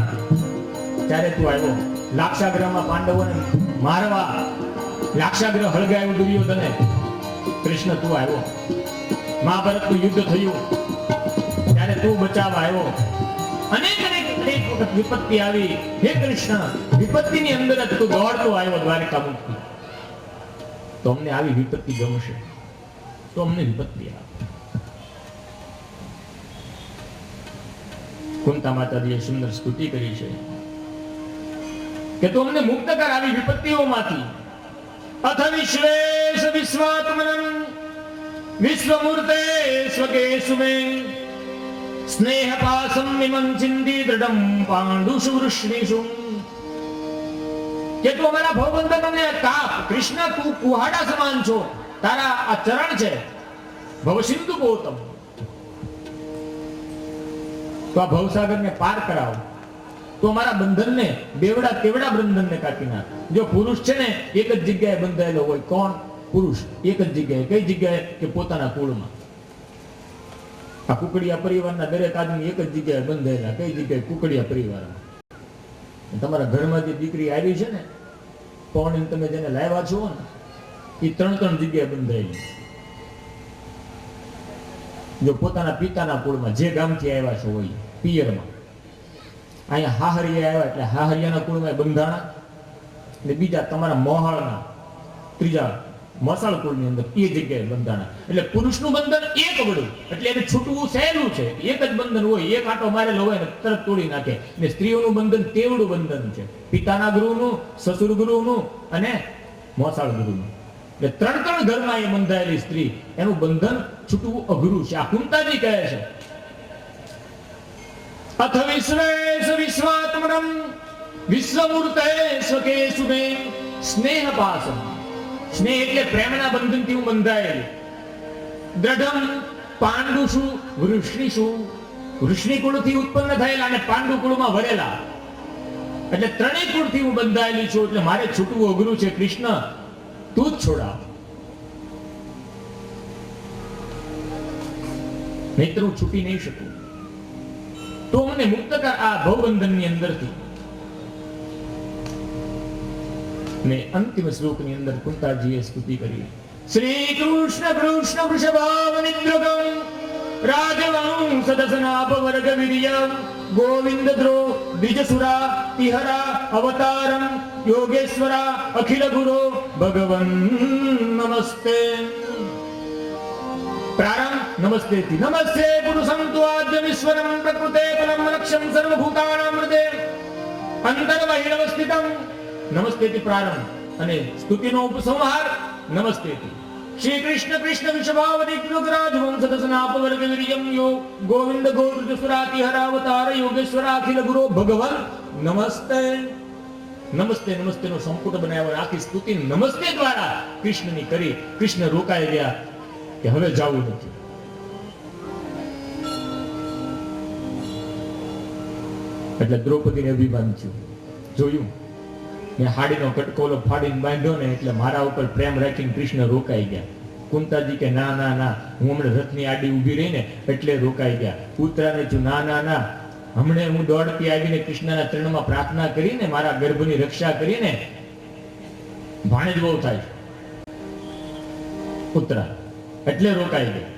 S1: ત્યારે તું આવ્યો. લાક્ષાગ્રહમાં પાંડવોને મારવા લાક્ષાગ્રહ હળગાવ્યું દુર્યોધને, કૃષ્ણ તું આવ્યો. મહાભારતનું યુદ્ધ થયું ત્યારે તું બચાવવા આવ્યો. અનેક વખત વિપત્તિ આવી. હે કૃષ્ણ, વિપત્તિની અંદર જ તું દોડતો આવ્યો દ્વારકા મુક્તિ. તો અમને આવી વિપત્તિ ગમશે તો અમને વિપત્તિ આપ. કુંતા માતાજીએ સુંદર સ્તુતિ કરી છે કે તું અમને મુક્ત કર આવી વિપત્તિઓમાંથી. અથ વિશ્વેશ વિશ્વાત્મનં વિશ્વમૂર્તે સ્વકેશુ મે સ્નેહ પાસમ મિમં ચિંતી દ્રઢમ પાંડુષુ વૃષ્ણિષુ. કે તું અમારા ભવબંધનને કાપ. કૃષ્ણ, તું કુહાડા સમાન છો. તારા આ ચરણ છે ભવસિંધુ ગૌતમ. તો આ ભવસાગરને પાર કરાવ. તો અમારા બંધનને, બેવડા તેવડા બંધનને કાપી નાખ. જો પુરુષ છે ને એક જ જગ્યાએ બંધાયેલો હોય. કોણ પુરુષ? એક જ જગ્યાએ. કઈ જગ્યાએ? કે પોતાના કુળમાં. આ કુકડિયા પરિવારના દરેક આદમી એક જ જગ્યાએ બંધાયેલા. કઈ જગ્યાએ? કુકડિયા પરિવારમાં. તમારા ઘરમાં જે દીકરી આવી છે ને, પૌર્ણિમ તમે જેને લાવ્યા છો ને, એ 3 જગ્યાએ બંધાયેલી. જો પોતાના પિતાના કુળમાં જે ગામથી આવ્યા છો હોય પિયરમાં, અહીંયા હાહરિયા આવ્યા એટલે હાહરિયાના કુળમાં બંધાણા, અને બીજા તમારા મોહાળના ત્રીજા મસાળ કુળની અંદર એ જગ્યાએ બંધાણા. એટલે પુરુષનું બંધન એક વડું, એટલે એને છૂટવું સહેલું છે. એક જ બંધન હોય, એક આંટો મારેલો હોય ને તરત તોડી નાખે. ને સ્ત્રીઓનું બંધન તેવડું બંધન છે, પિતાના ગૃહનું, સસુર ગૃહનું અને મોસાળ ગૃહનું. એટલે 3 ઘરમાં એ બંધાયેલી સ્ત્રી, એનું બંધન છૂટવું અઘરું છે. આ કુંતાજી કહે છે, અથ વિશ્વેશ વિશ્વાત્મનમ વિશ્વમૂર્તે સ્વકે સુમે સ્નેહ પાસમ. સ્નેહ એટલે પ્રેમના બંધનથી હું બંધાયેલી. દ્રઢમ પાંડુષુ વૃષ્ણિષુ, વૃષ્ણિ કુળથી ઉત્પન્ન થયેલા અને પાંડુ કુળમાં વરેલા, એટલે 3 કુળથી હું બંધાયેલી છું. એટલે મારે છૂટવું અઘરું છે. કૃષ્ણ તું જ છોડાવ, નહીતર હું છૂટી નહીં શકું. તો મને મુક્ત કર આ ભવબંધનની અંદરથી. ને અંતિમ શ્લોકની અંદર કુંતાજીએ સ્તુતિ કરી. શ્રી કૃષ્ણ કૃષ્ણ વૃષભાવનિદ્રગમ રાજવંશ દસનાપવર્ગ વીર્યમ ગોવિંદ દ્રો દ્વિજસુરા તિહરા અવતારમ યોગેશ્વરા અખિલ ગુરો ભગવન નમસ્તે. પ્રારંભ નમસ્તે થી. નમસ્તે પુરુષં ત્વાદ્યમીશ્વરં પ્રકૃતે ફલમ લક્ષ્યં સર્વભૂતાનાં હૃદે અંતર્બહિરવસ્થિતં. નમસ્તે થી પ્રારંભ અને સ્તુતિનો ઉપસંહાર નમસ્તે થી. શ્રી કૃષ્ણ કૃષ્ણ વિષભાવનિગ્રજરાજ વંશદસનાપવર્ગ વીર્યમ યો ગોવિંદ ગોત્રજસુરાતિ હરાવતાર યોગેશ્વર અખિલ ગુરો ભગવન નમસ્તે. નમસ્તે નમસ્તે નો સંપુટ બનાવ્યો. આખી સ્તુતિ નમસ્તે દ્વારા કૃષ્ણની કરી. કૃષ્ણ રોકાઈ ગયા કે હવે જવું નથી. એટલે દ્રૌપદીને અભિમાન થયું. જોયું મેં હાડીનો કટકોલો ફાડીને બાંધ્યો ને, એટલે મારા ઉપર પ્રેમ રાખીને કૃષ્ણ રોકાઈ ગયા. કુંતાજી કે ના ના ના, હું હમણાં રથની આડી ઊભી રહી ને એટલે રોકાઈ ગયા. પુત્રાને છું ના ના ના, હમણાં હું દોડતી આવીને કૃષ્ણના ચરણમાં પ્રાર્થના કરીને મારા ગર્ભની રક્ષા કરીને ભાણેજ બહુ થાય પુત્રા, એટલે રોકાઈ ગયા.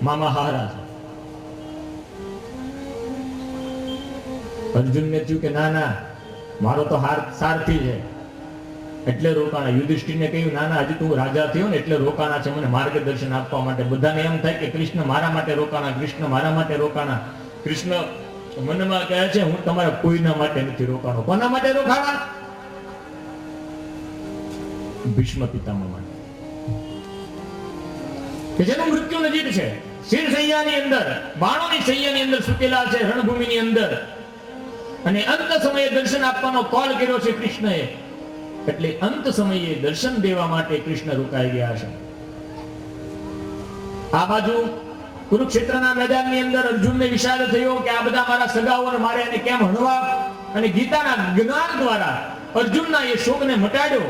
S1: મામા હારા છે. અર્જુનને થયું કે ના ના, મારો તો સારથી છે એટલે રોકાણા. યુધિષ્ઠિરને કહ્યું ના ના, હજી તું રાજા થયો ને એટલે રોકાણા છે, મને માર્ગદર્શન આપવા માટે. બધાને એમ થાય કે કૃષ્ણ મારા માટે રોકાણા, કૃષ્ણ મારા માટે રોકાણા. કૃષ્ણ મનમાં કહે છે હું તમારા કોઈના માટે નથી રોકાણો. કોના માટે રોકાણા? ભીષ્મ પિતામહ માટે, કે જેનું મૃત્યુ નજીક છે. શિર સૈયાની અંદર, બાણોની સૈયાની અંદર સુતેલા છે, રણભૂમિની અંદર. અને અંત સમયે દર્શન આપવાનો કોલ કર્યો છે કૃષ્ણએ. એટલે અંત સમયે દર્શન દેવા માટે કૃષ્ણ રોકાઈ ગયા છે. આ બાજુ કુરુક્ષેત્રના મેદાનની અંદર અર્જુનને વિચાર થયો કે આ બધા મારા સગાઓને મારે એને કેમ હણવા, અને ગીતાના જ્ઞાન દ્વારા અર્જુનના એ શોકને મટાડ્યો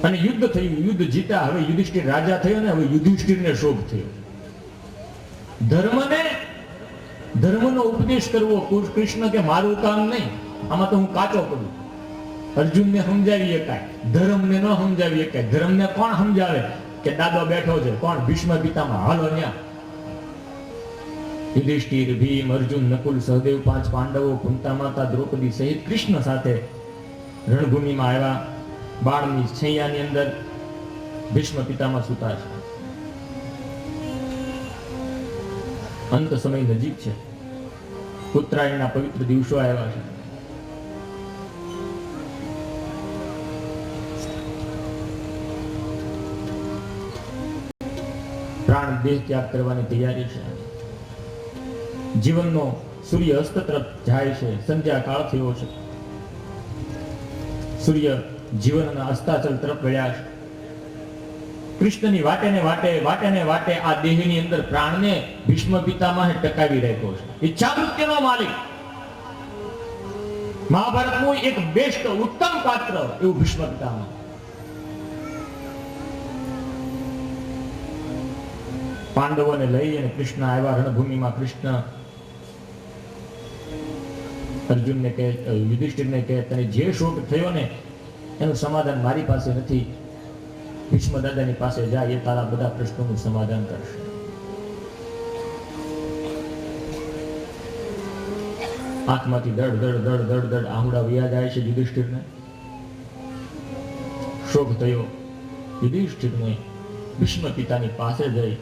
S1: અને યુદ્ધ થયું. યુદ્ધ જીતા. હવે યુધિષ્ઠિર રાજા થયો ને, હવે યુધિષ્ઠિરને શોક થયો. ધર્મનો ઉપદેશ કરવો. કૃષ્ણ કે મારું કામ નહીં, આમાં તો હું કાચો પડું. અર્જુનને સમજાવી શકાય, ધર્મને ન સમજાવી શકાય. ધર્મને કોણ સમજાવે? કે દાદો બેઠો છે. કોણ? ભીષ્મ પિતામહ. હાલો ન્યા. યુધિષ્ઠિર, ભીમ, અર્જુન, નકુલ, સહદેવ, 5 પાંડવો, કુંતા માતા, દ્રૌપદી સહિત કૃષ્ણ સાથે રણભૂમિમાં આવ્યા. બાણની છૈયાની અંદર ભીષ્મ પિતામહ સૂતા છે. અંત સમય નજીક છે. ઉત્તરાયણના પવિત્ર દિવસો આવ્યા છે. પ્રાણ દેહ ત્યાગ કરવાની તૈયારી છે. જીવનનો સૂર્ય અસ્ત તરફ જાય છે. સંધ્યાકાળ થયો છે. સૂર્ય જીવનના અસ્તાચલ તરફ વળ્યા છે. કૃષ્ણની વાટે ને વાટે આ દેહની અંદર પ્રાણને ભીષ્મ પિતામહે ટકાવી રાખ્યો છે. ઈચ્છા મૃત્યુનો માલિક, મહાભારતનું એક બેસ્ટ ઉત્તમ પાત્ર એવું ભીષ્મ પિતામહ. પાંડવોને લઈ અને કૃષ્ણ આવ્યા રણભૂમિમાં. કૃષ્ણ અર્જુનને કહે, યુધિષ્ઠિરને કહે, તને જે શોક થયો ને એનું સમાધાન મારી પાસે નથી, ભીષ્મ દાદાની પાસે જા, એ તારા બધા પ્રશ્નોનું સમાધાન કરશે. આંખમાંથી દડ દડ દડ દડ દડ આહુડા વયા જાય છે યુધિષ્ઠિરને. શોક થયો. યુધિષ્ઠિરને ભીષ્મ પિતાની પાસે જઈ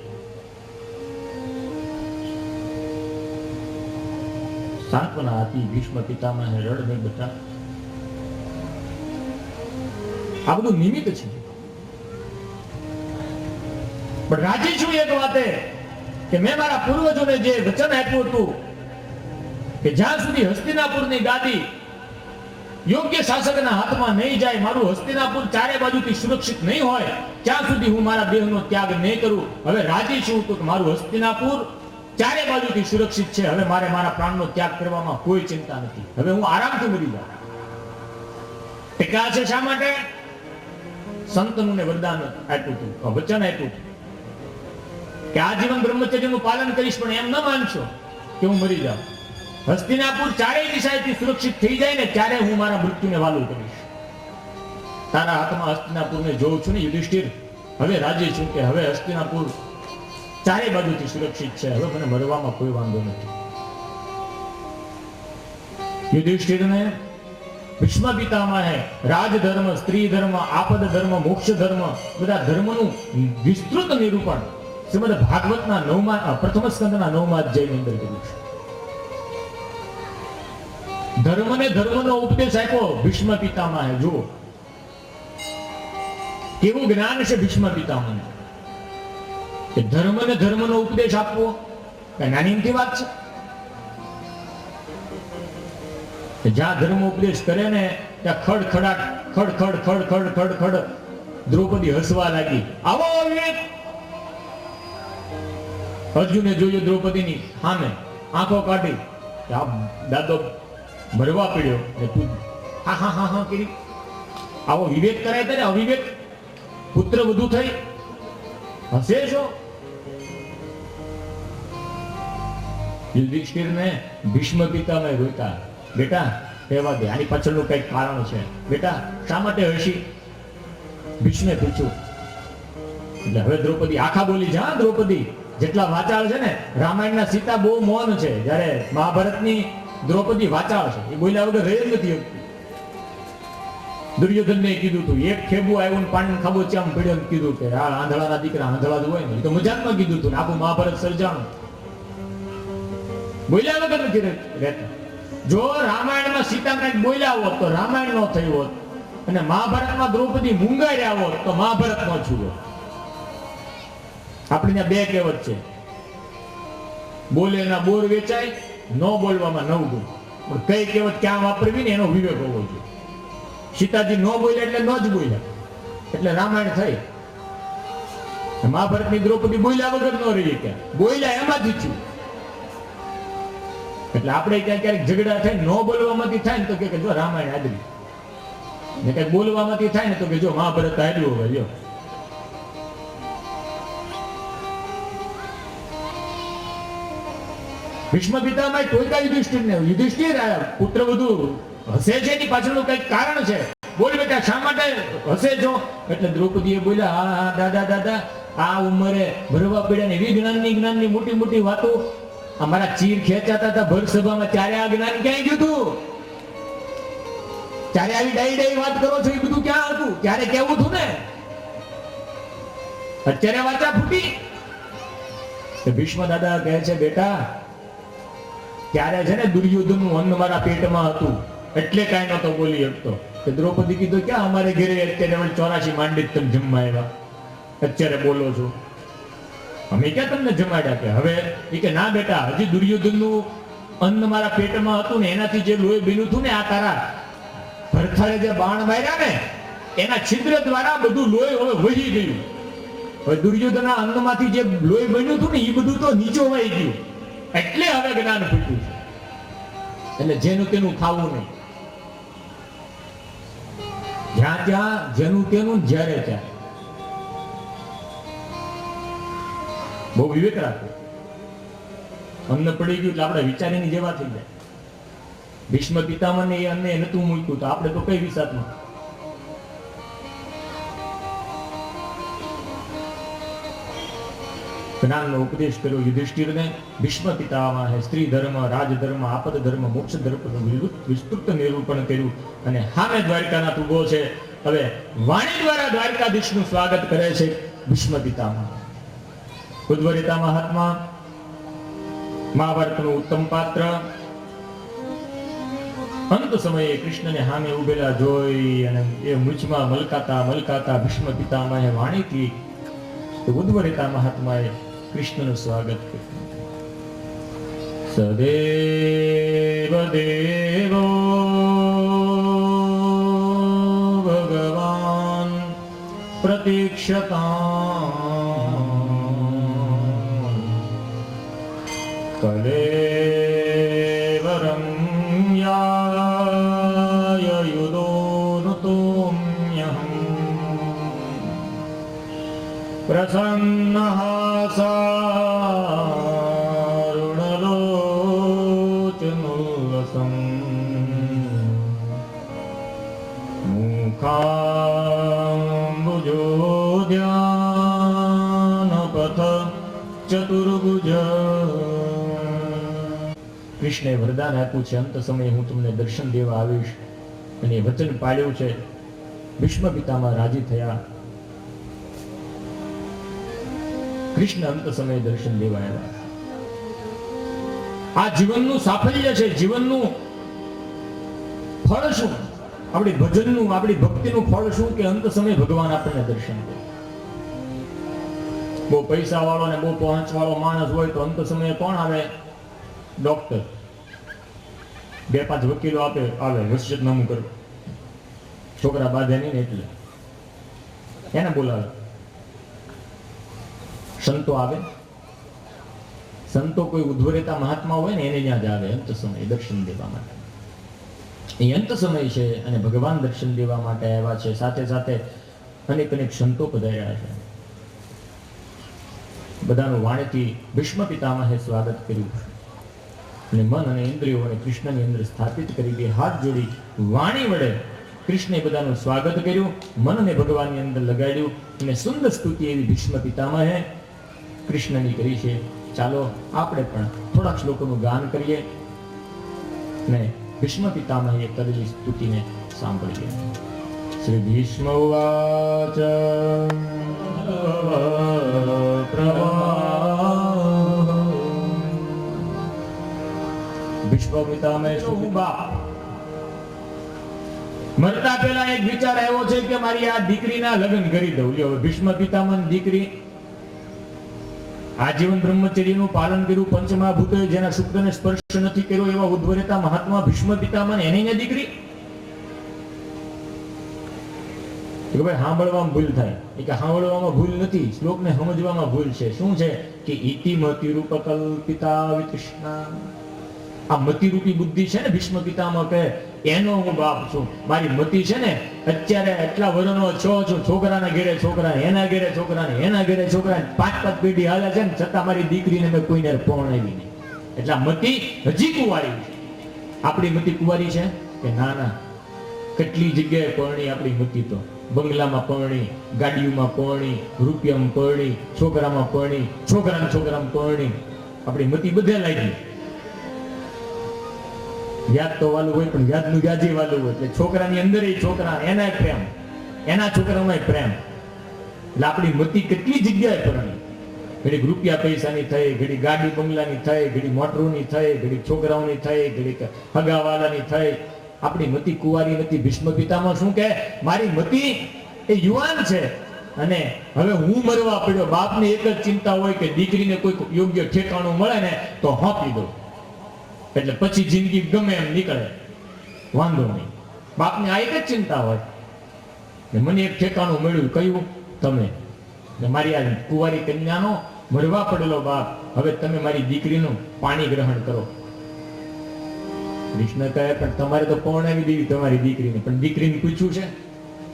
S1: સાંત્વના આપી. ભીષ્મ પિતામહે રડ નહીં બેટા, આ બધું નિમિત્ત છે, પણ રાજી છું એક વાતે કે મેં મારા પૂર્વજોને જે વચન આપ્યું હતું કે જ્યાં સુધી હસ્તિનાપુરની ગાદી યોગ્ય શાસકના હાથમાં નહીં જાય, મારું હસ્તિનાપુર ચારે બાજુથી સુરક્ષિત નહીં હોય, ત્યાં સુધી હું મારા દેહનો ત્યાગ નહીં કરું. હવે રાજી છું તો મારું હસ્તિનાપુર ચારે બાજુથી સુરક્ષિત છે, હવે મારે મારા પ્રાણનો ત્યાગ કરવામાં કોઈ ચિંતા નથી, હવે હું આરામથી મરી જાઉં. ટીકા છે શા માટે? સંતનુંને વરદાન આપ્યું હતું, વચન આપ્યું હતું કે આજીવન બ્રહ્મચર્યનું પાલન કરીશ, પણ એમ ન માનશો કે હું મરી જાઉં. હસ્તિનાપુર ચારેય દિશાએથી સુરક્ષિત થઈ જાય ને ત્યારે હું મારા મૃત્યુને વાલું કરીશ. તારા હાથમાં હસ્તિનાપુરને જોઉં છું ને યુધિષ્ઠિર, હવે રાજી છું કે હવે હસ્તિનાપુર ચારે બાજુથી સુરક્ષિત છે, હવે મને મરવામાં કોઈ વાંધો નથી. યુધિષ્ઠિરને ભીષ્મ પિતામહે રાજધર્મ, સ્ત્રી ધર્મ, આપદ ધર્મ, મોક્ષ ધર્મ, બધા ધર્મનું વિસ્તૃત નિરૂપણ શ્રીમદ ભાગવતના 9મા પ્રથમ સ્કંદના 9મા અધ્યાયની અંદર કર્યું છે. ધર્મને ધર્મનો ઉપદેશ આપ્યો ભીષ્મ પિતામહે. જુઓ કેવું જ્ઞાન છે ભીષ્મ પિતામહને, કે ધર્મને ધર્મનો ઉપદેશ આપવો કઈ નાની અમથી વાત છે? જ્યાં ધર્મ ઉપદેશ કરે ને ત્યાં ખડખડાટ ખડ ખડ ખડ ખડ ખડ ખડ દ્રૌપદી હસવા લાગી. આવો વિવેક! અર્જુને જોયું દ્રૌપદીની સામે, આંખો કાઢી, દાદો મરવા પડ્યો, તું હા હા હા હા કરી. આવો વિવેક કરાય ત્યારે અવિવેક પુત્ર વધુ થઈ હસે છો? યુધિષ્ઠિરને ભીષ્મ પિતામહે રોક્યા, બેટા કહેવા દે, આની પાછળનું કઈક કારણ છે, બેટા શા માટે હસી? ભીષ્મે પૂછ્યું. એટલે હવે દ્રૌપદી આખા બોલી છે. હા, દ્રૌપદી જેટલા વાચાળ છે ને, રામાયણના સીતા બહુ મૌન છે, જ્યારે મહાભારતની દ્રૌપદી વાચાળ છે, એ બોલ્યા વગર રહી જ નથી શકતી. દુર્યોધનને કીધું તું, એક ખેબુ આવ્યું પાણી ખાબોચિયામાં પડ્યો ને કીધું કે આ આંધળાના દીકરા આંધળા જ હોય ને, એ તો મજાકમાં કીધું તું, આખું મહાભારત સર્જાણું. બોલ્યા વગર નથી રહેતા. જો રામાયણમાં સીતા કંઈક બોલ્યા હોત તો રામાયણ નો થયું હોત, અને મહાભારતમાં દ્રૌપદી મૂંગાર્યા હોત તો મહાભારત નો થયું હોત. આપણી ત્યાં બે કહેવત છે, બોલે ના બોર વેચાય, ન બોલવામાં નવ ગુણ. પણ કઈ કહેવત ક્યાં વાપરવી ને એનો વિવેક હોવો જોઈએ. સીતાજી ન બોલ્યા એટલે ન જ બોલ્યા, એટલે રામાયણ થઈ. મહાભારતની દ્રૌપદી બોલ્યા વગર ન રહી, ક્યાં બોલ્યા એમાંથી થયું. એટલે આપણે ક્યાંક ક્યારેક ઝઘડા થાય, ન બોલવામાંથી થાય ને તો કે જો રામાયણ આદરી, ને કઈક બોલવામાંથી થાય ને તો કે જો મહાભારત આદર્યું હોય. જો ભીષ્મ પિતામહે ટોયકા યુધિષ્ઠિરને, યુધિષ્ઠિર પુત્ર વધુ હસે છે, એની પાછળનું કઈક કારણ છે, બોલ બેટા શા માટે હસે છો? એટલે દ્રૌપદીએ બોલ્યા, હા હા દાદા દાદા, આ ઉંમરે ભરવા પડ્યા ને એવી જ્ઞાનની મોટી મોટી વાતો, અમારા ચીર ખેંચાતા હતા ભર સભામાં, ત્યારે આ જ્ઞાન ક્યાંય ગયું હતું? ત્યારે આવી ડાઈ વાત કરો છો, એ બધું ક્યાં હતું? ત્યારે કેવું હતું ને, અત્યારે વાચા ફૂટી. ભીષ્મ દાદા કહે છે, બેટા ત્યારે છે ને દુર્યોધનનું અન્ન મારા પેટમાં હતું, એટલે કાંઈ નતો બોલી શકતો. દ્રૌપદી કીધું, ક્યાં અમારે ઘરે અત્યારે 84 માંડી તમે જમવા આવ્યા, અત્યારે બોલો છો? અમે ક્યાં તમને જમાડ્યા? કે હવે એ કે ના બેટા, હજી દુર્યોધનનું અન્ન મારા પેટમાં હતું ને, એનાથી જે લોહી બન્યું હતું ને, આ તારા ભરથારે જે બાણ માર્યા ને, એના છિદ્ર દ્વારા બધું લોહી હવે વહી ગયું. હવે દુર્યોધનના અન્નમાંથી જે લોહી બન્યું હતું ને, એ બધું તો નીચો વહી ગયું, એટલે હવે જ્ઞાન ફૂટ્યું છે. એટલે જેનું તેનું ખાવું નહીં, જ્યાં ત્યાં જેનું તેનું, જ્યારે ત્યારે. બહુ વિવેક રાખો. અન્ન પડી ગયું એટલે આપણે વિચારીની જેવા થઈ જાય. ભીષ્મ પિતામહને એ અન્ન નતું મૂક્યું તો આપણે તો કઈ વિસાતમાં. જ્ઞાનનો ઉપદેશ કર્યો યુધિષ્ઠિરને. ભીષ્મ પિતામહે સ્ત્રી ધર્મ, રાજધર્મ, આપદ ધર્મ, મોક્ષ ધર્મનું વિસ્તૃત નિરૂપણ કર્યું. અને સામે દ્વારકાનાથ ઉભો છે. હવે વાણી દ્વારા દ્વારકાધીશનું સ્વાગત કરે છે ભીષ્મ પિતામહ. ઉદ્ધવરેતા મહાત્મા, મહાભારતનું ઉત્તમ પાત્ર. અંત સમયે કૃષ્ણને સામે ઉભેલા જોઈ અને એ મૂછમાં મલકાતા મલકાતા ભીષ્મ પિતામહે વાણીથી ઉદ્ધવરેતા મહાત્માએ કૃષ્ણનું સ્વાગત કર્યું. સદેવ દેવો ભગવાન પ્રતીક્ષતા કલેવરં યાય યુદોનુતોમ્યહં પ્રસન્નહાસારુણલોચનોલ્લસં મુખાંબુજોદ્યાનપથ ચતુર્ભુજ. કૃષ્ણે વરદાન આપ્યું છે અંત સમયે હું તમને દર્શન દેવા આવીશ, અને વચન પાળ્યું છે. ભીષ્મ પિતામહ રાજી થયા. કૃષ્ણ અંત સમયે દર્શન દેવા આવ્યા. આ જીવનનું સાફલ્ય છે. જીવનનું ફળ શું? આપણી ભજનનું, આપણી ભક્તિનું ફળ શું? કે અંત સમયે ભગવાન આપણને દર્શન દે. બહુ પૈસા વાળો ને બહુ પહોંચ વાળો માણસ હોય તો અંત સમયે કોણ આવે? ડોક્ટર. 2-5 વકીલો આવે વસિયતનામું કરવા. છોકરા બાંધે નહીં ને એટલે એને બોલાવે. સંતો આવે. સંતો કોઈ ઉદ્ધવરેતા મહાત્મા હોય ને એને ત્યાં જ આવે અંત સમયે દર્શન દેવા માટે. એ અંત સમય છે અને ભગવાન દર્શન દેવા માટે આવ્યા છે. સાથે સાથે અનેક અનેક સંતો પધાર્યા છે. બધાનું વાણીથી ભીષ્મ પિતામહે સ્વાગત કર્યું અને મન અને ઇન્દ્રિયોને કૃષ્ણની અંદર સ્થાપિત કરી બે હાથ જોડી વાણી વડે કૃષ્ણે બધાનું સ્વાગત કર્યું. મનને ભગવાનની અંદર લગાડ્યું અને સુંદર સ્તુતિ એવી ભીષ્મ પિતામહે કૃષ્ણની કરી છે. ચાલો આપણે પણ થોડાક શ્લોકોનું ગાન કરીએ અને ભીષ્મ પિતામહે કરેલી સ્તુતિને સાંભળીએ. શ્રી ભીષ્મ ઉવાચ ભીષ્મ પિતામહે શું બા મરતા પહેલા એક વિચાર આવ્યો છે કે મારી આ દીકરીના લગ્ન કરી દઉં. લ્યો ભીષ્મ પિતામહની દીકરી આજીવન બ્રહ્મચર્યનું પાલન કર્યું. પંચમહાભૂતોએ જેના શુક્રને સ્પર્શ નથી કર્યો એવા ઉદ્ધવરેતા મહાત્મા ભીષ્મ પિતામહ એની દીકરી. કે ભાઈ સાંભળવામાં ભૂલ થાય. એ કે સાંભળવામાં ભૂલ નથી, શ્લોકને સમજવામાં ભૂલ છે. શું છે કે ઇતિ મતિ રૂપ કલ્પિતા વિતૃષ્ણા. આ મતિ રૂપી બુદ્ધિ છે ને ભીષ્મ પિતામહ કહે એનો હું બાપ છું. મારી મતિ છે ને અત્યારે એટલા વર્ષનો છો છું. છોકરાના ઘેરે છોકરા, એના ઘેરે છોકરા, એના ઘેરે છોકરા, 5-5 પેઢી હાલે છે ને છતાં મારી દીકરીને મેં કોઈને પરણાવી નહીં. એટલે મતિ હજી કુંવારી છે. આપણી મતિ કુંવારી છે કે ના ના? કેટલી જગ્યાએ પરણી આપણી મતિ તો. બંગલામાં પરણી, ગાડીઓમાં પરણી, રૂપિયામાં પરણી, છોકરામાં પરણી, છોકરામાં પરણી. આપણી મતિ બધે લાગી. વ્યાજ તો વાલું હોય પણ વ્યાજનું વ્યાજે વાલું હોય. એટલે છોકરાની અંદર છોકરા, એના પ્રેમ, એના છોકરામાં પ્રેમ. એટલે આપણી મતિ કેટલી જગ્યાએ પરણી. ઘડીક રૂપિયા પૈસાની થઈ, ઘડી ગાડી બંગલાની થઈ, ઘડી મોટરોની થઈ, ઘડી છોકરાઓની થઈ, ઘડી હગાવાલાની થઈ. આપણી મતિ કુંવારી નથી. ભીષ્મ પિતામહ શું કહે? મારી મતિ એ યુવાન છે અને હવે હું મરવા પડ્યો. બાપને એક જ ચિંતા હોય કે દીકરીને કોઈ યોગ્ય ઠેકાણું મળે ને તો હોપી દો, એટલે પછી જિંદગી ગમે એમ નીકળે, વાંધો નહીં. બાપને આ એક જ ચિંતા હોય. મને એક ઠેકાણું મળ્યું, કયું? તમે. મારી આ કુંવારી કન્યાનો મરવા પડેલો બાપ, હવે તમે મારી દીકરીનું પાણી ગ્રહણ કરો. કૃષ્ણ કહે પણ તમારે તો પરણાવી દેવી તમારી દીકરીને. પણ દીકરીને પૂછવું છે,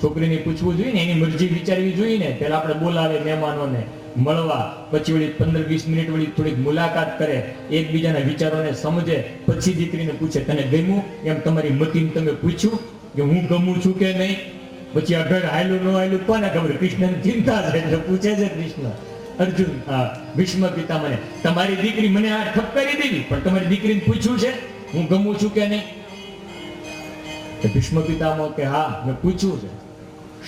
S1: છોકરીને પૂછવું જોઈએ ને, એની મરજી વિચારવી જોઈએ ને. પેલા આપણે બોલાવે મહેમાનોને મળવા, પછી વળી 15-20 મિનિટ વળી થોડીક મુલાકાત કરે, એકબીજાના વિચારોને સમજે, પછી દીકરીને પૂછે તને ગમ્યું? એમ તમારી મતીને તમે પૂછ્યું કે હું ગમું છું કે નહીં? પછી અઢળ હાયલું ન હાયલું કોને ખબર? કૃષ્ણની ચિંતા છે એટલે પૂછે છે કૃષ્ણ. અર્જુન ભીષ્મ પિતામહને તમારી દીકરી મને આ ઠપકારી દેવી, પણ તમારી દીકરીને પૂછ્યું છે હું ગમું છું કે નહીં? ભીષ્મ પિતામહ કે હા મેં પૂછ્યું છે.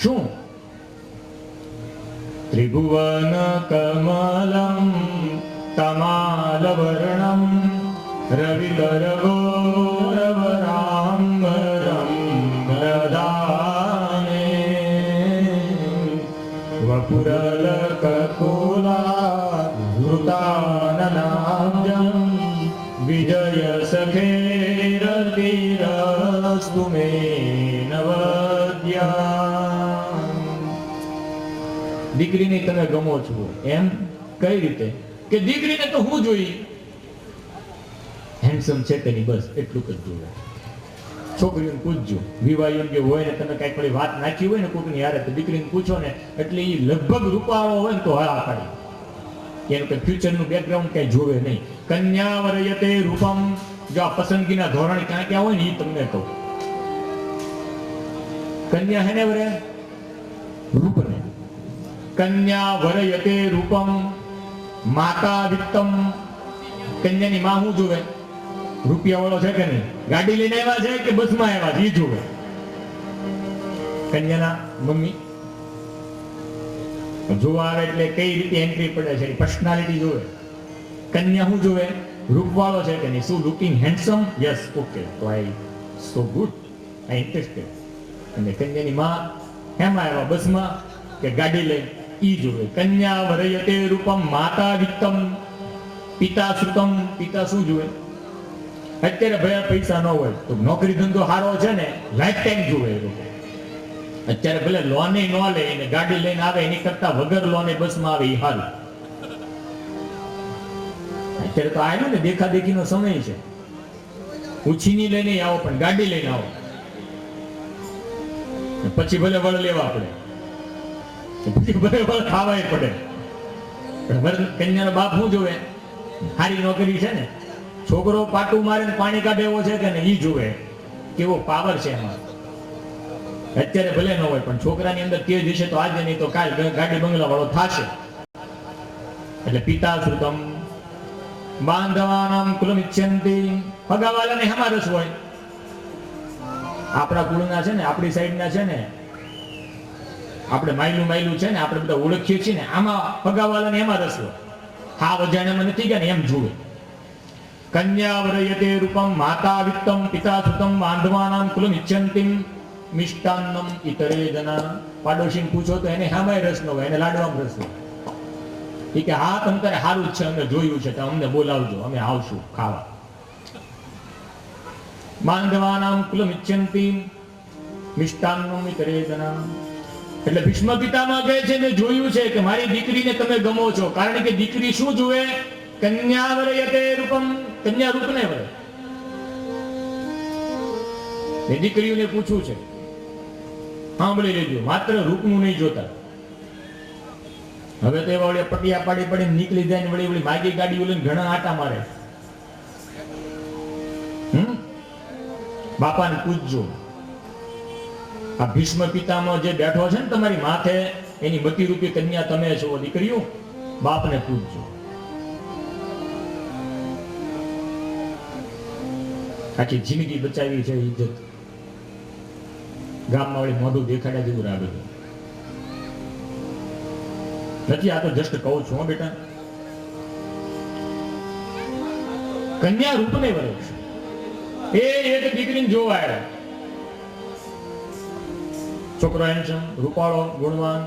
S1: શું? ત્રિભુવન કમલમ તમાલવર્ણમ રવિકરગોરવરાંબરમ દદાને વપુરલકકુલા વૃતાનનાબ્જમ વિજય સખેરતિરસ્તુ મે નવદ્યા. દીકરીને તમે ગમો છો એમ કઈ રીતે? કે દીકરીને તો હું જોઈ હેન્ડસમ છે કે નહીં, બસ એટલું જ જોવે. છોકરીઓને પૂછજો, વિવાહ યોગ્ય હોય ને તમે કઈક વળી વાત નાખી હોય ને કોઈકની યારે, તો દીકરીને પૂછો ને એટલે એ લગભગ રૂપાળો હોય ને તો હા પાડી, એનું કઈ ફ્યુચરનું બેકગ્રાઉન્ડ કઈ જોવે નહીં. કન્યા વરયતે રૂપમ, જો આ પસંદગીના ધોરણ ક્યાં ક્યાં હોય ને એ તમને કહું. કન્યા હેને વરે રૂપને, કન્યા વરયતે રૂપમ માતા વિત્તમ. કન્યાની માં શું જોવે? રૂપિયા વાળો છે કે નહીં, ગાડી લઈને આવ્યા છે કે બસમાં આવ્યા છે એ જોવે. કન્યાના મમ્મી જોવા આવે એટલે કઈ રીતે એન્ટ્રી પડે છે, પર્સનાલિટી જોવે. કન્યા શું જોવે? રૂપવાળો છે કે નહીં, શું લુકિંગ હેન્ડસમ? યસ, ઓકે, તો આઈ સો ગુડ, આઈ ઇન્ટરેસ્ટેડ. અને કન્યાની માં હેમાં આવ્યા, બસમાં કે ગાડી લઈ, ઈ જોવે. કન્યા વરયતે રૂપમ માતા વિત્તમ પિતા સુતમ. પિતા શું જોવે? અત્યારે ભયા પૈસા ન હોય તો નોકરી ધંધો સારો છે ને લાઈફ ટાઈમ જોવે એ લોકો. અત્યારે ભલે લોને ન લે ને ગાડી લઈને આવે એની કરતા વગર લોને બસમાં આવે એ સારું. અત્યારે તો આવ્યું ને દેખાદેખીનો સમય છે, ઉછીની લઈને આવો પણ ગાડી લઈને આવો, પછી ભલે વળ લેવા પડે, પછી ભલે વળ ખાવાય પડે. કન્યાનો બાપ શું જોવે? સારી નોકરી છે ને, છોકરો પાટું મારે ને પાણી કાઢે એવો છે કે ને ઈ જોવે, કેવો પાવર છે એમાં. અત્યારે ભલે ન હોય પણ છોકરાની અંદર તેજ હશે તો આજે નહીં તો કાલ ગાડી બંગલા વાળો થાશે. એટલે પિતા શ્રુતમ બાંધવાનામ કુલમિચ્છન્તિ. હગાવાલાને હેમાં રસ હોય? આપણા કુળના છે ને, આપણી સાઈડના છે ને, આપણે માયલું છે ને, આપણે બધા ઓળખીએ છીએ ને, આમાં હગાવાલાને એમાં રસ હોય. હા વજાણ્યામાં નથી ગયા ને એમ જોવે. કન્યા વરયતે રૂપમ માતા વિત્તમ પિતા સુતમ બાંધવાનામ કુલમિચ્છન્તિમ મિષ્ટાન્નમ ઇતરે જના. પાડોશીને પૂછો તો એને હામાય રસ ન હોય, એને લાડવામાં રસ હોય. એ કે હા તમ તારે સારું જ છે, અમે જોયું છે, તો અમને બોલાવજો, અમે આવશું ખાવા. બાંધવાનામ કુલમિચ્છન્તિમ મિષ્ટાન્નમ ઇતરે જના. એટલે ભીષ્મ પિતામહ કહે છે મેં જોયું છે કે મારી દીકરીને તમે ગમો છો, કારણ કે દીકરી શું જુએ? કન્યા વરયતે રૂપમ, કન્યા રૂપને વરે. એ દીકરીઓને પૂછવું છે, સાંભળી લેજો, માત્ર રૂપનું નહીં જોતા. હવે તો એવા વળી પટિયા પાડી પડીને નીકળી જાય ને વળી માગી ગાડીઓ લઈને ઘણા આટા મારે. બાપાને પૂછજો. આ ભીષ્મ પિતામહ જે બેઠો છે ને તમારી માથે, એની મતી રૂપી કન્યા તમે છો. દીકરીઓ બાપને પૂછજો. આખી જિંદગી બચાવી છે, ઇજ્જત ગામમાં વળી મોઢું દેખાડ્યા જેવું રાબે નથી. આ તો જસ્ટ કહું છું બેટા. કન્યા રૂપને વરે છે. એ એક દીકરીને જોવા આવ્યા. છોકરો હેન્ડસમ, રૂપાળો, ગુણવાન,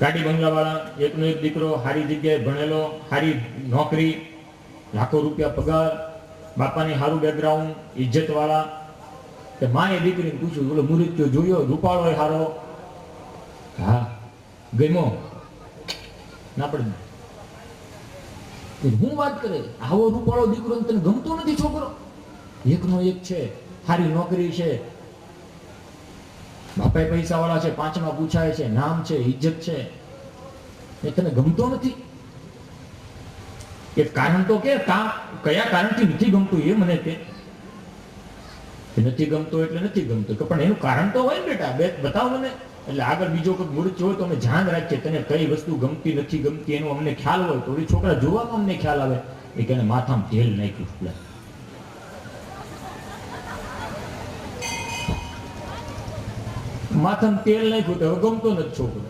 S1: ગાડી બંગલા વાળા, એકનો એક દીકરો, સારી જગ્યાએ ભણેલો, સારી નોકરી, લાખો રૂપિયા પગાર, બાપાની સારું બેકગ્રાઉન્ડ, ઇજ્જત વાળા. કે માએ દીકરીને પૂછ્યું બોલો મુહૂર્ત જોયો? રૂપાળો એ સારો? હા. ગમ્યો? ના પડે. હું વાત કરે, આવો રૂપાળો દીકરો તને ગમતો નથી છોકરો? એકનો એક છે, સારી નોકરી છે, બાપા પૈસા વાળા છે, પાંચમાં પૂછાય છે, નામ છે, ઇજ્જત છે. એ તને ગમતો નથી. એ કારણ તો કે કયા કારણથી નથી ગમતું એ મને કે નથી ગમતો એટલે નથી ગમતો, કે પણ એનું કારણ તો હોય ને બેટા, બતાવ મને. એટલે આગળ બીજો કોઈ મૂર્છ હોય તો અમે ધ્યાન રાખીએ, તને કઈ વસ્તુ ગમતી નથી ગમતી એનો અમને ખ્યાલ હોય તો છોકરા જોવામાં અમને ખ્યાલ આવે. એ કે માથામાં તેલ નાખ્યું, માથામાં તેલ નાખ્યું તો હવે ગમતો નથી છોકરો.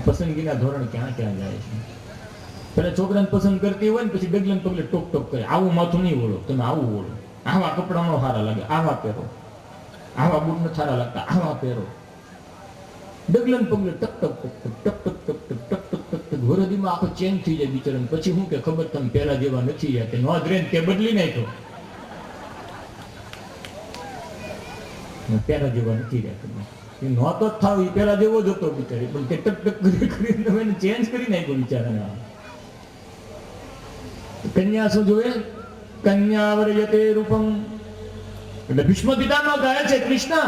S1: પસંદગીના ધોરણ ક્યાં ક્યાં જાય છે. પેલા છોકરાને પસંદ કરતી હોય ને પછી ડગલે પગલે ટોક ટોક કરે, આવું માથું નહીં ઓળો, તમે આવું ઓળો, આવા કપડા નો સારા લાગે આવા પહેરો, આવા બૂટ ન સારા લાગતા આવા પહેરો. ડગલે પગલે ટક ટક ટક ટક ટક ટક ટક ટક ટક ટક વરદીમાં આખો ચેન્જ થઈ જાય બિચારાને. પછી શું કે ખબર તમે પેલા જેવા નથી યાર, તે નોંધ રે તે બદલી નાખ્યો, પેલા જેવા નથી રહ્યા. એ નહોતો જ થાવ, એ પેલા જેવો જ હતો બિચારી, પણ તે ટક ટક કરી એને ચેન્જ કરી નાખ્યો બિચારાને. કન્યા શું જોવે? કન્યા વર્યતે રૂપમ. એટલે ભીષ્મ પિતામહ કહે છે કૃષ્ણ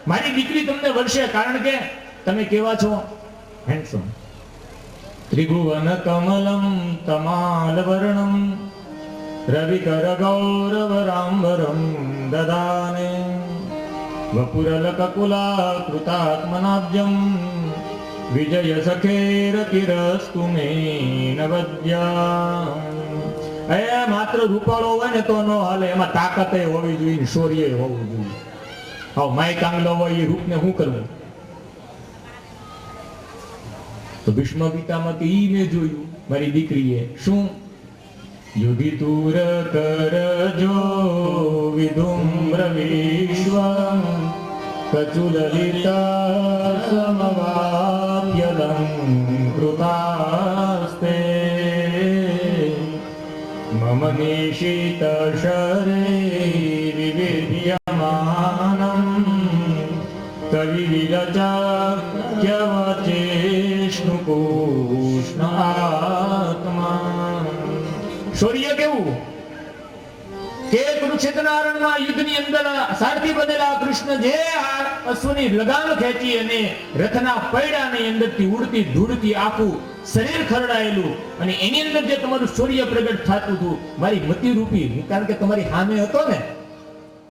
S1: મારી દીકરી તમને વરસે, કારણ કે તમે કેવા છો? હેન્ડસમ. ત્રિભુવન કમલમ તમાલ વર્ણમ રવિકર ગૌરવ રામવરમ દદાને વપુરલ કકુલા કૃતાત્મનાબ્જમ વિજય સખેર કિરસ્તુ મે નવદ્યા. એ માત્ર રૂપાળો હોય ને તો ન હાલે, એમાં તાકાત હોવી જોઈએ, શૌર્ય હોવું જોઈએ. હા માય કાંગલો હોય એ રૂપને શું કરવું? તો ભીષ્મ પિતામહ ઈ મેં જોયું મારી દીકરીએ શું? યુધિતુર કરજો વિધુમ્ર વિશ્વ કચુલલિતા સમવાપ્યલં કૃતાસ્તે મમ નિશિત શરે વિવિધ્યમાનં કવિવિરચાક્યવચેષ્ણુકુષ્ણ આત્મા. શૌર્ય કેવું કે કુરુક્ષેત્રના રણમાં યુદ્ધની અંદર સારથી બનેલા કૃષ્ણ જે અશ્વની લગામ ખેંચી અને રથના પૈડાની અંદરથી ઉડતી ધૂળથી આખું શરીર ખરડાયેલું, અને એની અંદર જે તમારું શૌર્ય પ્રગટ થતું હતું મારી મતિ રૂપી, કારણ કે તમારી સામે હતો ને